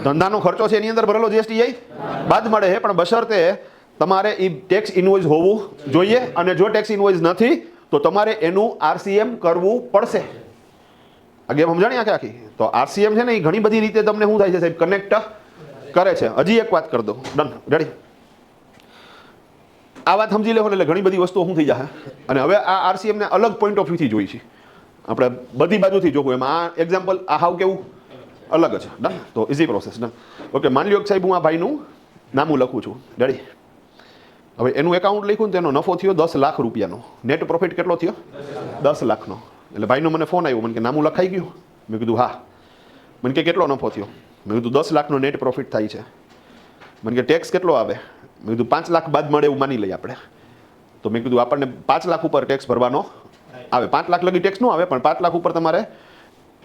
ધંધાનો ખર્ચો છે એની અંદર ભરેલો જીએસટી બાદ મળે છે, પણ બશર્તે તમારે એ ટેક્સ ઇન્વોઇસ હોવું જોઈએ અને જો ટેક્સ ઇન્વોઇસ નથી તો તમારે એનું RCM કરવું પડશે. આ ગેમ સમજાણી આખી. તો RCM છે ને એ ઘણી બધી રીતે તમને શું થાય છે સાહેબ કનેક્ટ કરે છે. હજી એક વાત કરી દો, ડન, રેડી? આ વાત સમજી લેવો એટલે ઘણી બધી વસ્તુઓ શું થઈ જાય. અને હવે આ RCM ને અલગ પોઈન્ટ ઓફ વ્યૂથી જોઈ છે આપણે, બધી બાજુથી જોવું. એમાં આ એક્ઝામ્પલ આ હાવ કેવું અલગ છે. ડન? તો ઇઝી પ્રોસેસ. ડન? ઓકે, માની લો કે સાહેબ હું આ ભાઈનું નામું લખું છું, રેડી? હવે એનું એકાઉન્ટ લખ્યું ને તેનો નફો થયો 10 લાખ રૂપિયાનો. નેટ પ્રોફિટ કેટલો થયો? 10 લાખનો. એટલે ભાઈનો મને ફોન આવ્યો, મને કે નામું લખાઈ ગયું? મેં કીધું હા. મને કે કેટલો નફો થયો? મેં કીધું 10 લાખનો નેટ પ્રોફિટ થાય છે. મને કે ટેક્સ કેટલો આવે? મેં કીધું 5 લાખ બાદ મળે એવું માની લઈએ આપણે. તો મેં કીધું આપણને 5 લાખ ઉપર ટેક્સ ભરવાનો આવે. 5 લાખ લગી ટેક્સ ન આવે, પણ 5 લાખ ઉપર તમારે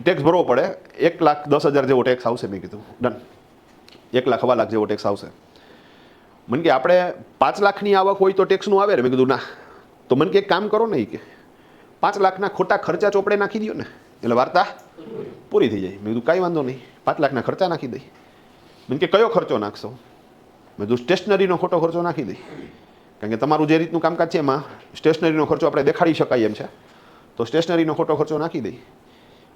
ટેક્સ ભરવો પડે. 1,10,000 જેવો ટેક્સ આવશે. મેં કીધું ડન, 1,00,000 જેવો ટેક્સ આવશે. મને કે આપણે 5 લાખની આવક હોય તો ટેક્સનું આવે. મેં કીધું ના. તો મને કે એક કામ કરો ને, કે 5 લાખના ખોટા ખર્ચા ચોપડે નાખી દો ને, એટલે વાર્તા પૂરી થઈ જાય. મેં કીધું કાંઈ વાંધો નહીં, 5 લાખના ખર્ચા નાખી દઈ. મને કે કયો ખર્ચો નાખશો? મેં કીધું સ્ટેશનરીનો ખોટો ખર્ચો નાખી દઈ, કારણ કે તમારું જે રીતનું કામકાજ છે એમાં સ્ટેશનરીનો ખર્ચો આપણે દેખાડી શકાય એમ છે, તો સ્ટેશનરીનો ખોટો ખર્ચો નાખી દઈ.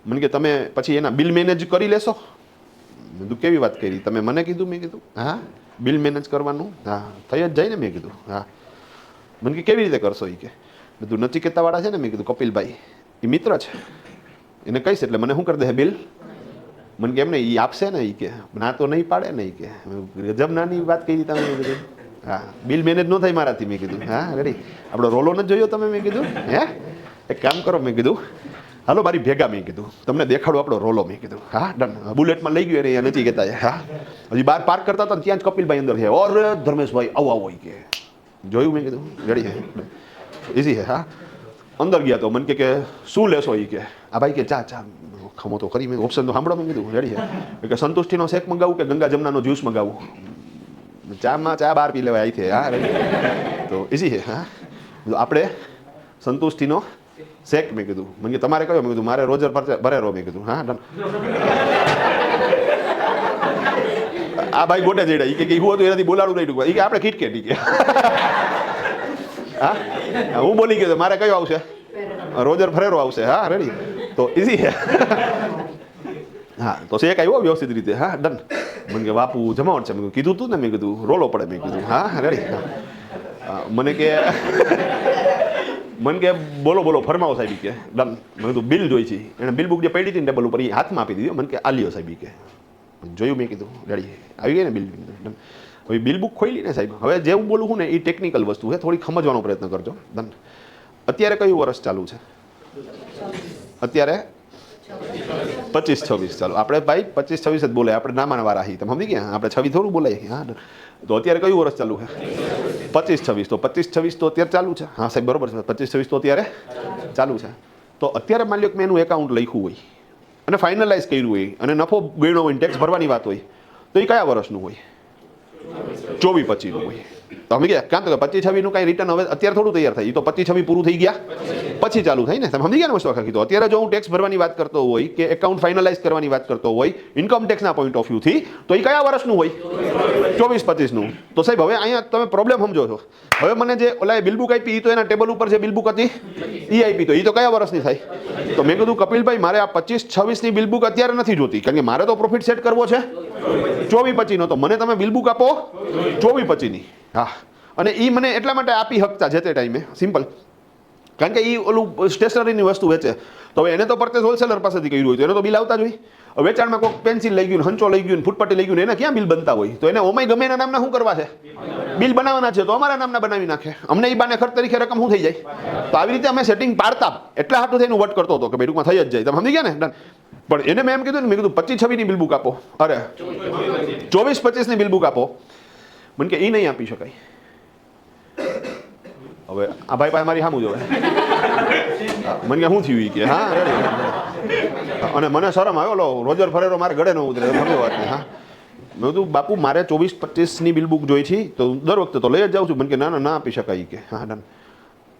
મને કે તમે પછી એના બિલ મેનેજ કરી લેશો? મેં કીધું કેવી વાત કરી? તમે મને કીધું? મેં કીધું હા, બિલ મેનેજ કરવાનું હા થઈ જ જાય ને. મેં કીધું હા. મને કે કેવી રીતે કરશો? એ કે બધું નચિકેતાવાળા છે ને, મેં કીધું કપિલભાઈ એ મિત્ર છે, એને કહીશ એટલે મને શું કરી દે બિલ. મને કે એમ ને એ આપશે ને? એ કે ના તો નહીં પાડે ને. એ કે ગજબ નાની વાત કરી તમે. મેં કીધું હા, બિલ મેનેજ ન થાય મારાથી. મેં કીધું હા રેડી, આપણો રોલો નથી જોયો તમે? મેં કીધું હે એક કામ કરો, મેં કીધું હાલો મારી ભેગા. મેં કીધું તમને દેખાડો આપણો રોલો. મેં કીધું હા ડન. બુલેટમાં લઈ ગયો એને નથી કહેતા. હા, હજી બહાર પાર્ક કરતા હતા ત્યાં જ કપિલભાઈ અંદર છે. ઓર ધર્મેશભાઈ આવો આવો કે જોયું? મેં કીધું રેડી છે, ઇઝી છે. હા, અંદર ગયા તો મને કે શું લેશો? એ કે આ ભાઈ કે ચા ચા ખમો તો ખરી. મેં ઓપ્શન તો સાંભળો. મેં કીધું રેડી છે. કે સંતુષ્ટિનો શેક મંગાવું કે ગંગા જમનાનો જ્યુસ મંગાવું? ચામાં ચા બહાર પી લેવાય આવી છે. હા રેડી, તો ઇઝી છે. હા, આપણે સંતુષ્ટિનો શેક. મેં કીધું મને કે તમારે કયો? મેં કીધું મારે રોજર ભરેરો. મેં કીધું હા ડન. આ ભાઈ ગોટે જઈ રહ્યા કે હું હતું એનાથી બોલાડું નહીં. કે આપણે ખીટકે ઠીક. હા, હું બોલી ગયો મારે કયો આવશે? રોજર ફરેરો આવશે. હા રેડી, તો ઇઝી છે. હા, તો શેક આવ્યો વ્યવસ્થિત રીતે. હા ડન. મને કે બાપુ જમાવટ છે. મેં કીધું તું ને. મેં કીધું રોલો પડે. મેં કીધું હા રેડી. મને કે બોલો બોલો ફરમાવો સાહેબ. કે ડન. મેં કીધું બિલ જોઈ છે. એને બિલ બુક જે પડી હતી ને ટેબલ ઉપર એ હાથમાં આપી દીધી. મને કે આ લ્યો સાહેબ. કે જોયું? મેં કીધું રેડી આવી ગઈ ને બિલ. ડન. હવે બિલ બુક ખોલી ને સાહેબ. હવે જે હું બોલું છું ને એ ટેકનિકલ વસ્તુ છે, થોડી સમજવાનો પ્રયત્ન કરજો. ડન. અત્યારે કયું વર્ષ ચાલુ છે? અત્યારે 25-26 ચાલો. આપણે ભાઈ 25-26 જ બોલાય, આપણે નામાના વાળા છીએ. તમે સમજી ગયા? આપણે 26 થોડું બોલાય. હા, તો અત્યારે કયું વર્ષ ચાલુ છે? 25-26. તો 25-26 તો અત્યારે ચાલુ છે. હા સાહેબ બરોબર છે, 25-26 તો અત્યારે ચાલુ છે. તો અત્યારે માની લો કે મેં એનું એકાઉન્ટ લખ્યું હોય અને ફાઇનલાઇઝ કર્યું હોય અને નફો ગણ્યો હોય, ટેક્સ ભરવાની વાત હોય, તો એ કયા વર્ષનું હોય? 24-25નું હોય. તમે ગયા કામ તો 25-26નું કાંઈ રિટર્ન હવે અત્યારે થોડું તૈયાર થાય. એ તો 25-26 પૂરું થઈ ગયા પછી ચાલુ થાય ને. તમે સમજી ગયા ને વસ્તુ આખી? તો અત્યારે જો હું ટેક્સ ભરવાની વાત કરતો હોય કે એકાઉન્ટ ફાઇનલાઇઝ કરવાની વાત કરતો હોય ઇન્કમ ટેક્સના પોઈન્ટ ઓફ વ્યૂથી, તો એ કયા વર્ષનું હોય? 24-25નું. તો સાહેબ હવે અહીંયા તમે પ્રોબ્લેમ સમજો છો. હવે મને જે ઓલા બિલ બુક આપી એ તો એના ટેબલ ઉપર જે બિલ બુક હતી એ આપી, તો એ તો કયા વર્ષની થાય? તો મેં કીધું કપિલભાઈ મારે આ 25-26ની બિલ બુક અત્યારે નથી જોતી, કારણ કે મારે તો પ્રોફિટ સેટ કરવો છે 24-25નો. તો મને તમે બિલ બુક આપો 24-25ની. હા, અને એ મને એટલા માટે આપી શકતા જે તે ટાઈમે, સિમ્પલ, કારણ કે એ ઓલું સ્ટેશનરીની વસ્તુ વેચે. તો હવે એને તો પરચેસ હોલસેલર પાસેથી કર્યું હોય તો એને તો બિલ આવતા જ હોય. વેચાણમાં કોઈ પેન્સિલ લઈ ગયું, હંચો લઈ ગયું, ફૂટપટ્ટી લઈ ગયું, એને ક્યાં બિલ બનતા હોય? તો એને ઓમાય ગમે એના નામના શું કરવા છે? બિલ બનાવવાના છે. તો અમારા નામના બનાવી નાખે. અમને એ બાને ખર્ચ તરીકે રકમ શું થઈ જાય? તો આવી રીતે અમે સેટિંગ પાડતા એટલા હાટું થઈને વટ કરતો હતો કે ભાઈ ટૂંકમાં થઈ જ જાય. તમે સમજી ગયા ને? પણ એને મેં એમ કીધું ને, મેં કીધું 25-26ની બિલ બુક આપો, અરે 24-25ની બિલ બુક આપો. મને કે એ નહીં આપી શકાય. હવે આ ભાઈ પાસે મારી સામું જોવે. મને કે શું થયું? કે હા અને મને શરમ આવ્યો, લો રોજર ફરેરો મારે ગળે ન ઉતરે, સમજો વાત નહીં. હા મેં કીધું બાપુ મારે 24-25ની બિલ બુક જોઈ છે, તો દર વખતે તો લઈ જ જાઉં છું. મને કે ના ના ના આપી શકાય કે. હા ડન.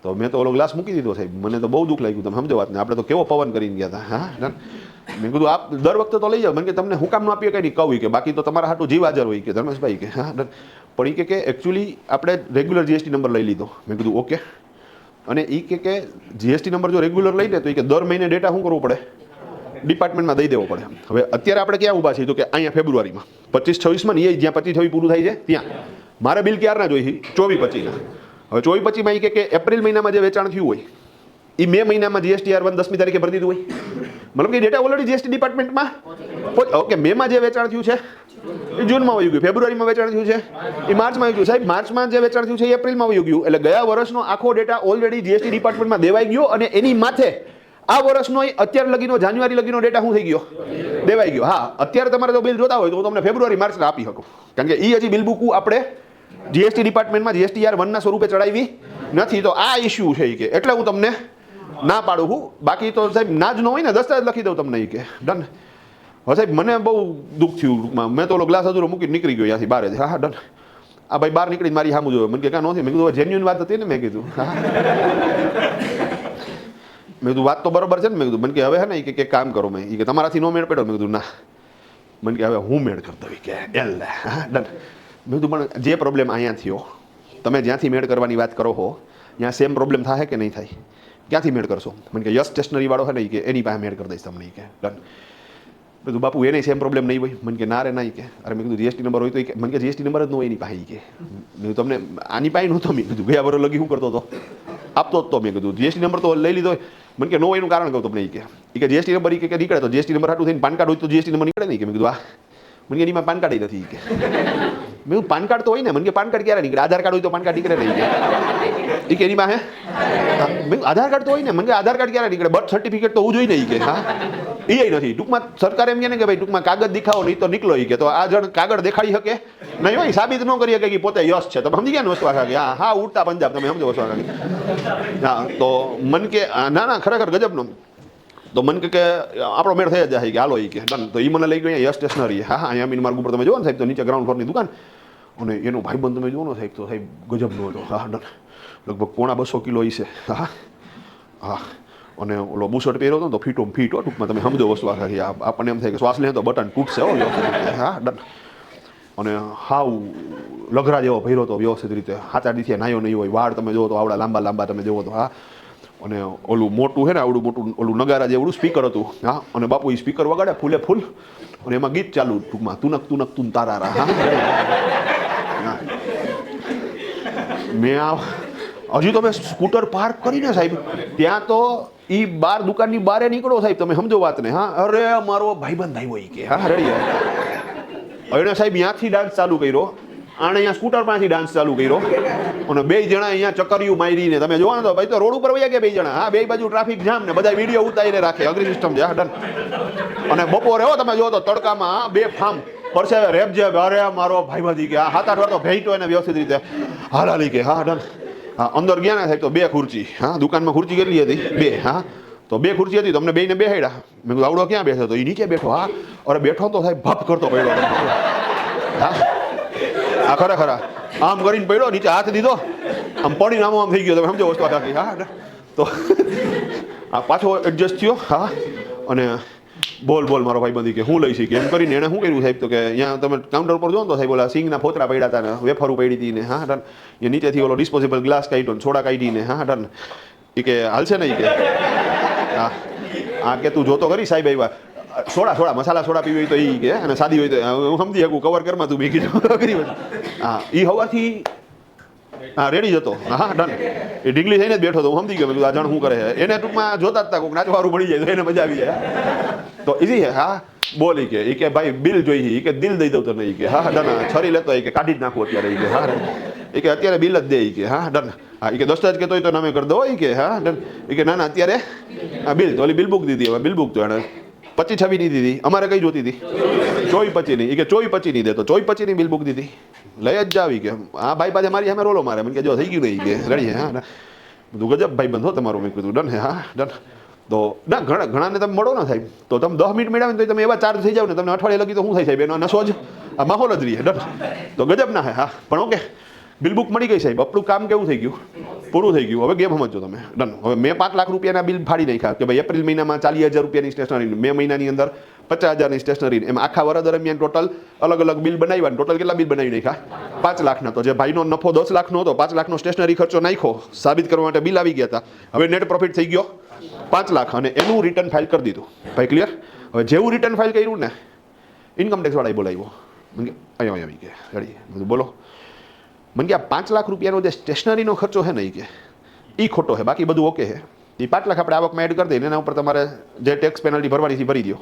તો મેં તો ઓલો ગ્લાસ મૂકી દીધો સાહેબ. મને તો બહુ દુઃખ લાગ્યું, તમે સમજો વાત ને, આપણે તો કેવો પવન કરીને ગયા હતા. હા ડન. મેં કીધું આપ દર વખતે તો લઈ જાઓ. મને કે તમને હું કામ ન આપીએ કંઈ નહીં કહું કે, બાકી તો તમારા હાટું જીવ હાજર હોય કે ધર્મેશભાઈ કે. હા ડન. પણ એ કે એકચ્યુઅલી આપણે રેગ્યુલર જીએસટી નંબર લઈ લીધો. મેં કીધું ઓકે. અને એ કે જીએસટી નંબર જો રેગ્યુલર લઈને તો એ કે દર મહિને ડેટા શું કરવું પડે, ડિપાર્ટમેન્ટમાં દઈ દેવો પડે. હવે અત્યારે આપણે ક્યાં ઊભા છીએ તો કે અહીંયા ફેબ્રુઆરીમાં 25-26માં ને, એ જ્યાં 25-26 પૂરું થાય છે ત્યાં મારે બિલ ક્યારના જોઈ 24-25ના. હવે 24-25માં એ કે એપ્રિલ મહિનામાં જે વેચાણ થયું હોય એ મે મહિનામાં GSTR 10મી તારીખે ભરી દીધું હોય. મતલબ કે ડેટા ઓલરેડી જીએસટી ડિપાર્ટમેન્ટમાં. ઓકે, મેમાં જે વેચાણ થયું છે એ જૂનમાં વયું ગયું, ફેબ્રુઆરીમાં વેચાણ થયું છે એ માર્ચમાં ગયું. સાહેબ માર્ચમાં જે વેચાણ થયું છે એ એપ્રિલમાં વયું ગયું. એટલે ગયા વર્ષનો આખો ડેટા ઓલરેડી જીએસટી ડિપાર્ટમેન્ટમાં દેવાઈ ગયો, અને એની માથે આ વર્ષનો અત્યાર લગીનો જાન્યુઆરી લગીનો ડેટા શું થઈ ગયો, દેવાઈ ગયો. હા અત્યારે તમારે જો બિલ જોતા હોય તો હું તમને ફેબ્રુઆરી માર્ચના આપી શકું, કારણ કે એ હજી બિલ બુક આપણે જીએસટી ડિપાર્ટમેન્ટમાં GSTR 1ના સ્વરૂપે ચડાવી નથી. તો આ ઇસ્યુ છે કે એટલે હું તમને ના પાડું છું. બાકી તો સાહેબ ના જ ન હોય ને દસ્તાવેજ લખી દઉં તમને કે ડન. હવે સાહેબ મને બહુ દુઃખ થયું ટૂંકમાં. મેં તો ઓલો ગ્લાસ અધૂરો મૂકીને નીકળી ગયો ત્યાંથી બહાર. હા હા ડન. આ ભાઈ બહાર નીકળીને મારી સામું જોયો. મને કે કાં નથી. મેં કીધું જેન્યુઅન વાત હતી ને. મેં કીધું હા મેં કીધું વાત તો બરોબર છે ને. મેં કીધું મને કે હવે હે ને કે કામ કરો. મેં કે તમારાથી નો મેળ પડ્યો. મેં કીધું ના. મને કે હવે હું મેળ કરતો કે એલ. હા ડન. મેં કીધું પણ જે પ્રોબ્લેમ અહીંયા થયો, તમે જ્યાંથી મેળ કરવાની વાત કરો હો ત્યાં સેમ પ્રોબ્લેમ થાય કે નહીં થાય, ક્યાંથી મેળ કરશો? મને કે યસ સ્ટેશનરી વાળો છે ને કે એની પાસે મેળ કરી દઈશ તમને કે ડન. મેં કીધું બાપુ એને સેમ પ્રોબ્લેમ નહીં હોય. મને કે ના રે નહીં કે. અરે મેં કીધું જીએસટી નંબર હોય તો મને કે જીએસટી નંબર જ ન હોય એની પાસે કે. મેં કીધું તમને આની પાસે નહોતો. મેં કીધું ગયા વર્ષ લગી શું કરતો હતો, આપતો જ તો. મેં કીધું જીએસટી નંબર તો લઈ લીધો. મને કે નો એનું કારણ કહું તમને કે જીએસટી નંબર કે નીકળે તો જીએસટી નંબર હાટું થઈને પાન કાર્ડ હોય તો જીએસટી નંબર નીકળે નહીં કે. મેં કીધું મને કે એની પાન કાર્ડ નથી કે. મેં પાન કાર્ડ તો હોય ને. મને કે પાન કાર્ડ ક્યારે નીકળે? આધાર કાર્ડ હોય તો પાન કાર્ડ નીકળે નહીં કે એની પાસે. મેં આધાર કાર્ડ તો હોય ને. મને કે આધાર કાર્ડ ક્યારે નીકળે? બર્થ સર્ટિફિકેટ તો હોવું જોઈએ નહીં કે. હા એ નથી. ટૂંકમાં સરકાર એમ કહે ને કે ભાઈ ટૂંકમાં કાગળ દેખાવો નહીં તો નીકળો કે. તો આ જણ કાગળ દેખાડી શકે નહીં હોય, સાબિત ન કરી શકે કે પોતે યશ છે. તમે સમજી ગયા ને વસ્તુ આખા કે હા હા ઉડતા પંજાબ. તમે સમજો વસ્તુ આખા. હા તો મન કે ના ના ખરેખર ગજબનો. તો મને કે આપણો મેળ થઈ જાય કે હાલો એ કે ડન. તો એ મને લઈ ગયો યશ સ્ટેશનરી. હા હા અહીંયા મીન માર્ગ ઉપર તમે જુઓ ને સાહેબ, તો નીચે ગ્રાઉન્ડ ફ્લોરની દુકાન. અને એનો ભાઈબંધ તમે જુઓ ને સાહેબ, તો સાહેબ ગજબનો હતો. હા ડન. લગભગ 1.25 કિલો છે. હા હા. અને ઓલો બુશર્ટ પહેર્યો હતો ને તો ફીટો ફીટો. ટૂંકમાં તમે સમજો વસ્તુ આખી. આપણને એમ થાય કે શ્વાસ લે તો બટન તૂટશે. હા ડન. અને હાવ લઘરા જેવો ભર્યો હતો વ્યવસ્થિત રીતે. 7-8 દિવસે નાયો નહીં હોય. વાળ તમે જુઓ તો આવડા લાંબા લાંબા તમે જુઓ તો. હા અને ઓલું મોટું છે ને આવડું મોટું ઓલું નગારા જેવડું સ્પીકર હતું. હા અને બાપુ એ સ્પીકર વગાડે ફૂલે ફૂલ, અને એમાં ગીત ચાલુ ટૂંકમાં તુનક તુનક તુન તારા. હા મેં હજી તો મેં સ્કૂટર પાર્ક કરીને સાહેબ ત્યાં તો એ બાર દુકાનની બારે નીકળો સાહેબ, તમે સમજો વાત ને. હા અરે મારો ભાઈબંધ આવ્યો એ કે. હા રેડી. એને સાહેબ ત્યાંથી ડાન્સ ચાલુ કર્યો. આણે અહીંયા સ્કૂટર પાસેથી ડાન્સ ચાલુ કર્યો. અને બે જણા અહીંયા ચકરિયું મારીને તમે જોવા તો ભાઈ તો રોડ ઉપર વયા ગયા બે જણા. હા બે બાજુ ટ્રાફિક જામ ને બધા વિડીયો ઉતારીને રાખે. અગ્રી સિસ્ટમ છે. હા ડન. અને બપોરે હો તમે જો તો તડકામાં બે ફામ પરસે રેપ જે. અરે મારો ભાઈબંધ કે આ 7-8 વાર તો ભેટો એને વ્યવસ્થિત રીતે હાલાલી કે. હા ડન. હા અંદર ગયા ને સાહેબ તો 2 ખુરચી. હા દુકાનમાં ખુરચી કેટલી હતી? 2. હા તો 2 ખુરચી હતી. તમને બેને બેહાડ્યા. મેં કીધું આવડો ક્યાં બેઠો? તો એ નીચે બેઠો. હા અરે બેઠો તો સાહેબ ભપ કરતો પડ્યો. હા આ ખરેખર આમ કરીને પડ્યો, નીચે હાથ દીધો, આમ પડીને આમ થઈ ગયો. તમે સમજો વસ્તુ આખી. હા તો આ પાછો એડજસ્ટ થયો. હા અને બોલ બોલ મારો ભાઈ બધી કે હું લઈ શીખી એમ કરીને એણે શું કર્યું સાહેબ તો કે અહીંયા તમે કાઉન્ટર ઉપર જો તો સાહેબ ઓલા સિંગના ફોતરા પડ્યા હતા ને વેફરું પડી હતી ને. હા ડન. એ નીચેથી ઓલો ડિસ્પોઝેબલ ગ્લાસ કાઢ્યો ને સોડા કાઢીને. હા ડન. એ કે હાલશે નહીં કે. હા આ કે તું જોતો કરી સાહેબ આવ્યા. સોડા મસાલા સોડા પીવી હોય તો એ કે, અને સાદી હોય તો હું સમજી શકું કવર કરમાં તું બીજી કરી. હા એ હવાથી હા રેડી જતો. હા ડન. એ ઢીંગલી થઈને જ બેઠો હતો. હું સમજી ગયો. મેં કીધું આ જણ શું કરે છે. એને ટૂંકમાં જોતા જ તા કોઈક નાચવાળું મળી જાય તો એને મજા આવી જાય. તો ઈઝી છે. હા બોલ એ કે ભાઈ બિલ જોઈએ. એ કે દિલ દઈ દઉં તને. એ કે હા ડન. છરી લેતો એ કે કાઢી જ નાખું અત્યારે. એ કે હા એ કે અત્યારે બિલ જ દે. એ કે હા ડન. હા એ કે દસ્તાવેજ કહેતો હોય તો નામે કરી દો. એ કે હા ડન. એ કે ના ના અત્યારે હા બિલ તો ઓલી બિલ બુક દીધી. હવે બિલ બુક તો એને 25-26 ની દીધી. અમારે કઈ જોતી હતી? 24-25 ની. એ કે 24-25 ની દે. તો 24-25 ની બિલ બુક દીધી. લઈ જ જાવી કે. હા ભાઈ પાસે મારી સામે રોલો મારે. મને કે જો થઈ ગયું નહીં કે રેડી. હા બધું ગજબ ભાઈ બંધ હો તમારું. મેં કીધું ડન હે. હા ડન. તો ના ઘણાને તમે મળો ને સાહેબ તો તમે 10 મિનિટ મેળવે ને તો તમે એવા ચાર્જ થઈ જાવ ને તમને અઠવાડિયે લગી તો શું થાય સાહેબ એનો નશો જ આ માહોલ જ રહીએ ડન તો ગજબ ના હા પણ ઓકે બિલ બુક મળી ગઈ સાહેબ આપણું કામ કેવું થઈ ગયું પૂરું થઈ ગયું હવે ગેમ સમજો તમે ડન હવે મેં 5 લાખ રૂપિયાના બિલ ફાડી નાખ્યા કે ભાઈ એપ્રિલ મહિનામાં 40,000 રૂપિયાની સ્ટેશનરી મે મહિનાની અંદર 50,000ની સ્ટેશનરી એમ આખા વર્ષ દરમિયાન ટોટલ અલગ અલગ બિલ બનાવ્યા ટોટલ કેટલા બિલ બનાવી નાખ્યા 5 લાખના તો જે ભાઈનો નફો 10 લાખનો હતો 5 લાખનો સ્ટેશનરી ખર્ચો નાખ્યો સાબિત કરવા માટે બિલ આવી ગયા હતા હવે નેટ પ્રોફિટ થઈ ગયો 5 લાખ અને એનું રિટર્ન ફાઇલ કરી દીધું ભાઈ ક્લિયર હવે જેવું રિટર્ન ફાઇલ કર્યું ને ઇન્કમ ટેક્સ વાળાએ બોલાવ્યો મને અહીંયા આવી ગયા રેડી બધું બોલો મને કે આ 5 લાખ રૂપિયાનો જે સ્ટેશનરીનો ખર્ચો છે ને એ કે એ ખોટો છે બાકી બધું ઓકે છે એ 5 લાખ આપણે આવકમાં એડ કરી દઈએ એના ઉપર તમારે જે ટેક્સ પેનલ્ટી ભરવાની છે ભરી દો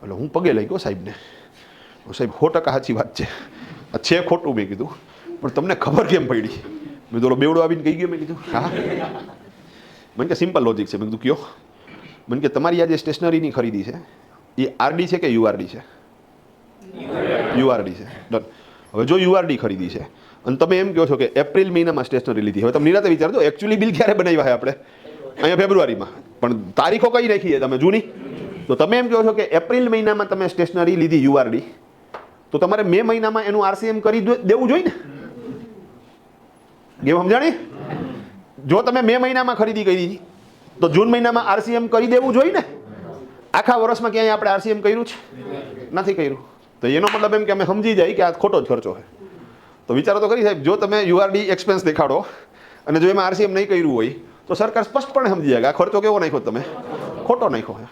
એટલે હું પગે લઈ ગયો સાહેબને સાહેબ 100% સાચી વાત છે આ છે ખોટું મેં કીધું પણ તમને ખબર કેમ પડી મેં તો બેવડો આવીને કહી ગયો મેં કીધું હા મને કે સિમ્પલ લોજિક છે મેં કીધું કયો મને કે તમારી આ જે સ્ટેશનરીની ખરીદી છે એ આરડી છે કે યુઆરડી છે યુઆરડી છે ડન હવે જો યુઆરડી ખરીદી છે અને તમે એમ કહો છો કે એપ્રિલ મહિનામાં સ્ટેશનરી લીધી હવે તમે નિરાતે વિચારજો એકચ્યુઅલી બિલ ક્યારે બનાવ્યા છે આપણે અહીંયા ફેબ્રુઆરીમાં પણ તારીખો કઈ રાખી છે તમે જૂની તો તમે એમ કહો છો કે એપ્રિલ મહિનામાં તમે સ્ટેશનરી લીધી યુઆરડી તો તમારે મે મહિનામાં એનું આરસીએમ કરી દેવું જોઈએ ને ગેમ સમજાણી જો તમે મે મહિનામાં ખરીદી કરી તો જૂન મહિનામાં આરસીએમ કરી દેવું જોઈએ ને આખા વર્ષમાં ક્યાંય આપણે આરસીએમ કર્યું છે નથી કર્યું તો એનો મતલબ એમ કે અમે સમજી જાય કે આ ખોટો જ ખર્ચો છે તો વિચારો તો કરી સાહેબ જો તમે યુઆરડી એક્સપેન્સ દેખાડો અને જો એમાં આરસીએમ નહીં કર્યું હોય તો સરકાર સ્પષ્ટપણે સમજી જાય કે આ ખર્ચો કેવો નાખ્યો તમે ખોટો નાખ્યો છે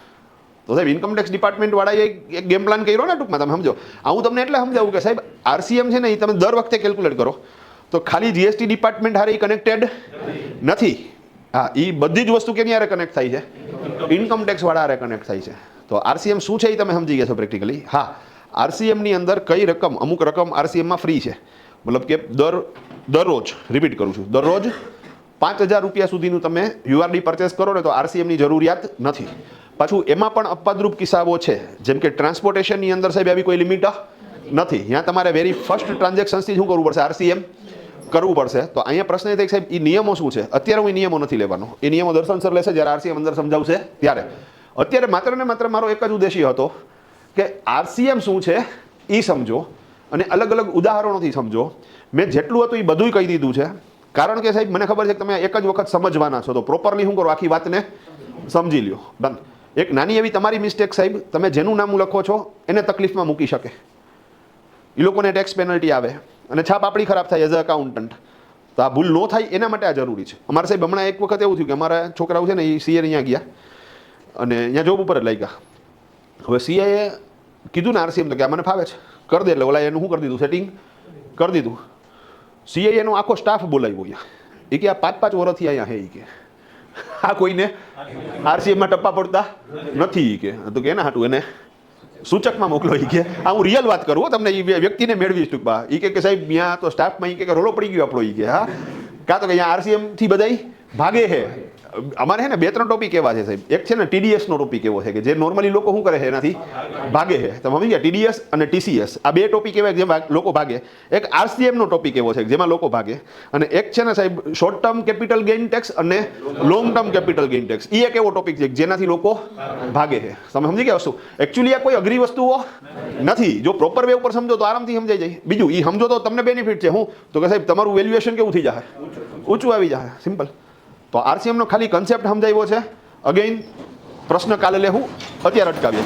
તો સાહેબ ઇન્કમ ટેક્સ ડિપાર્ટમેન્ટવાળાએ એક ગેમ પ્લાન કર્યો ને ટૂંકમાં તમે સમજો હું તમને એટલે સમજાવું કે સાહેબ આરસીએમ છે ને એ તમે દર વખતે કેલ્ક્યુલેટ કરો તો ખાલી જીએસટી ડિપાર્ટમેન્ટ હારે કનેક્ટેડ નથી હા એ બધી જ વસ્તુ કેની હારે કનેક્ટ થાય છે ઇન્કમ ટેક્સ વાળા હારે કનેક્ટ થાય છે તો આરસીએમ શું છે એ તમે સમજી ગયા છો પ્રેક્ટિકલી હા આરસીએમની અંદર કઈ રકમ અમુક રકમ આરસીએમમાં ફ્રી છે મતલબ કે દરરોજ રિપીટ કરું છું દરરોજ 5,000 રૂપિયા સુધીનું તમે યુઆરડી પરચેસ કરો ને તો આરસીએમની જરૂરિયાત નથી પાછું એમાં પણ અપવાદરૂપ કિસ્સાઓ છે જેમ કે ટ્રાન્સપોર્ટેશનની અંદર સાહેબ આવી કોઈ લિમિટ નથી ત્યાં તમારે વેરી ફર્સ્ટ ટ્રાન્ઝેક્શન્સથી શું કરવું પડશે આરસીએમ કરવું પડશે તો અહીંયા પ્રશ્ન એ થાય સાહેબ એ નિયમો શું છે અત્યારે હું એ નિયમો નથી લેવાનો એ નિયમો દર્શન સર લેશે જ્યારે આરસીએમ અંદર સમજાવશે ત્યારે અત્યારે માત્ર ને માત્ર મારો એક જ ઉદ્દેશ્ય હતો કે આરસીએમ શું છે એ સમજો અને અલગ અલગ ઉદાહરણોથી સમજો મેં જેટલું હતું એ બધું કહી દીધું છે કારણ કે સાહેબ મને ખબર છે કે તમે એક જ વખત સમજવાના છો તો પ્રોપરલી શું કરો આખી વાતને સમજી લ્યો ડન એક નાની એવી તમારી મિસ્ટેક સાહેબ તમે જેનું નામ લખો છો એને તકલીફમાં મૂકી શકે એ લોકોને ટેક્સ પેનલ્ટી આવે અને છાપ આપણી ખરાબ થાય એઝ અ એકાઉન્ટન્ટ તો આ ભૂલ ન થાય એના માટે આ જરૂરી છે અમારે સાહેબ હમણાં એક વખત એવું થયું કે અમારા છોકરાઓ છે ને એ સીએ અહીંયા ગયા અને અહીંયા જોબ ઉપર જ લાગ્યા હવે સીએ કીધું ને આરસીએમ તો કે આ મને ફાવે છે કરી દે એટલે ઓલા એનું શું કરી દીધું સેટિંગ કરી દીધું સીએ એનો આખો સ્ટાફ બોલાવ્યો અહીંયા એ કે આ 5-5 વર્ષથી અહીંયા હે એ કે આ કોઈને આરસીએમમાં ટપ્પા પડતા નથી કે તો કે એના હાટું એને સૂચકમાં મોકલો એ કે આ હું રિયલ વાત કરું તમને એ વ્યક્તિને મેળવીશ ટૂંકમાં એ કે સાહેબ ત્યાં તો સ્ટાફમાં એ કે રોલો પડી ગયો આપણો એ કે હા કાં તો કે અહીંયા આરસીએમથી બધા ભાગે છે અમારે છે ને 2-3 ટોપિક એવા છે સાહેબ એક છે ને ટીડીએસનો ટોપિક એવો છે કે જે નોર્મલી લોકો શું કરે છે એનાથી ભાગે છે તમે સમજી ગયા ટીડીએસ અને ટીસીએસ આ 2 ટોપિક એવા જેમાં લોકો ભાગે એક આરસીએમનો ટોપિક એવો છે જેમાં લોકો ભાગે અને એક છે ને સાહેબ short term capital gain tax અને long term capital gain tax એ એક એવો ટોપિક છે જેનાથી લોકો ભાગે છે તમે સમજી ગયા વસ્તુ એકચ્યુઅલી આ કોઈ અઘરી વસ્તુઓ નથી જો પ્રોપર વે ઉપર સમજો તો આરામથી સમજાઈ જાય બીજું એ સમજો તો તમને બેનિફિટ છે હું તો કે સાહેબ તમારું વેલ્યુએશન કેવું થઈ જશે ઊંચું આવી જશે સિમ્પલ તો આરસીએમનો ખાલી કન્સેપ્ટ સમજાવ્યો છે અગેઇન પ્રશ્ન કાલે લેવું અત્યારે અટકાવીએ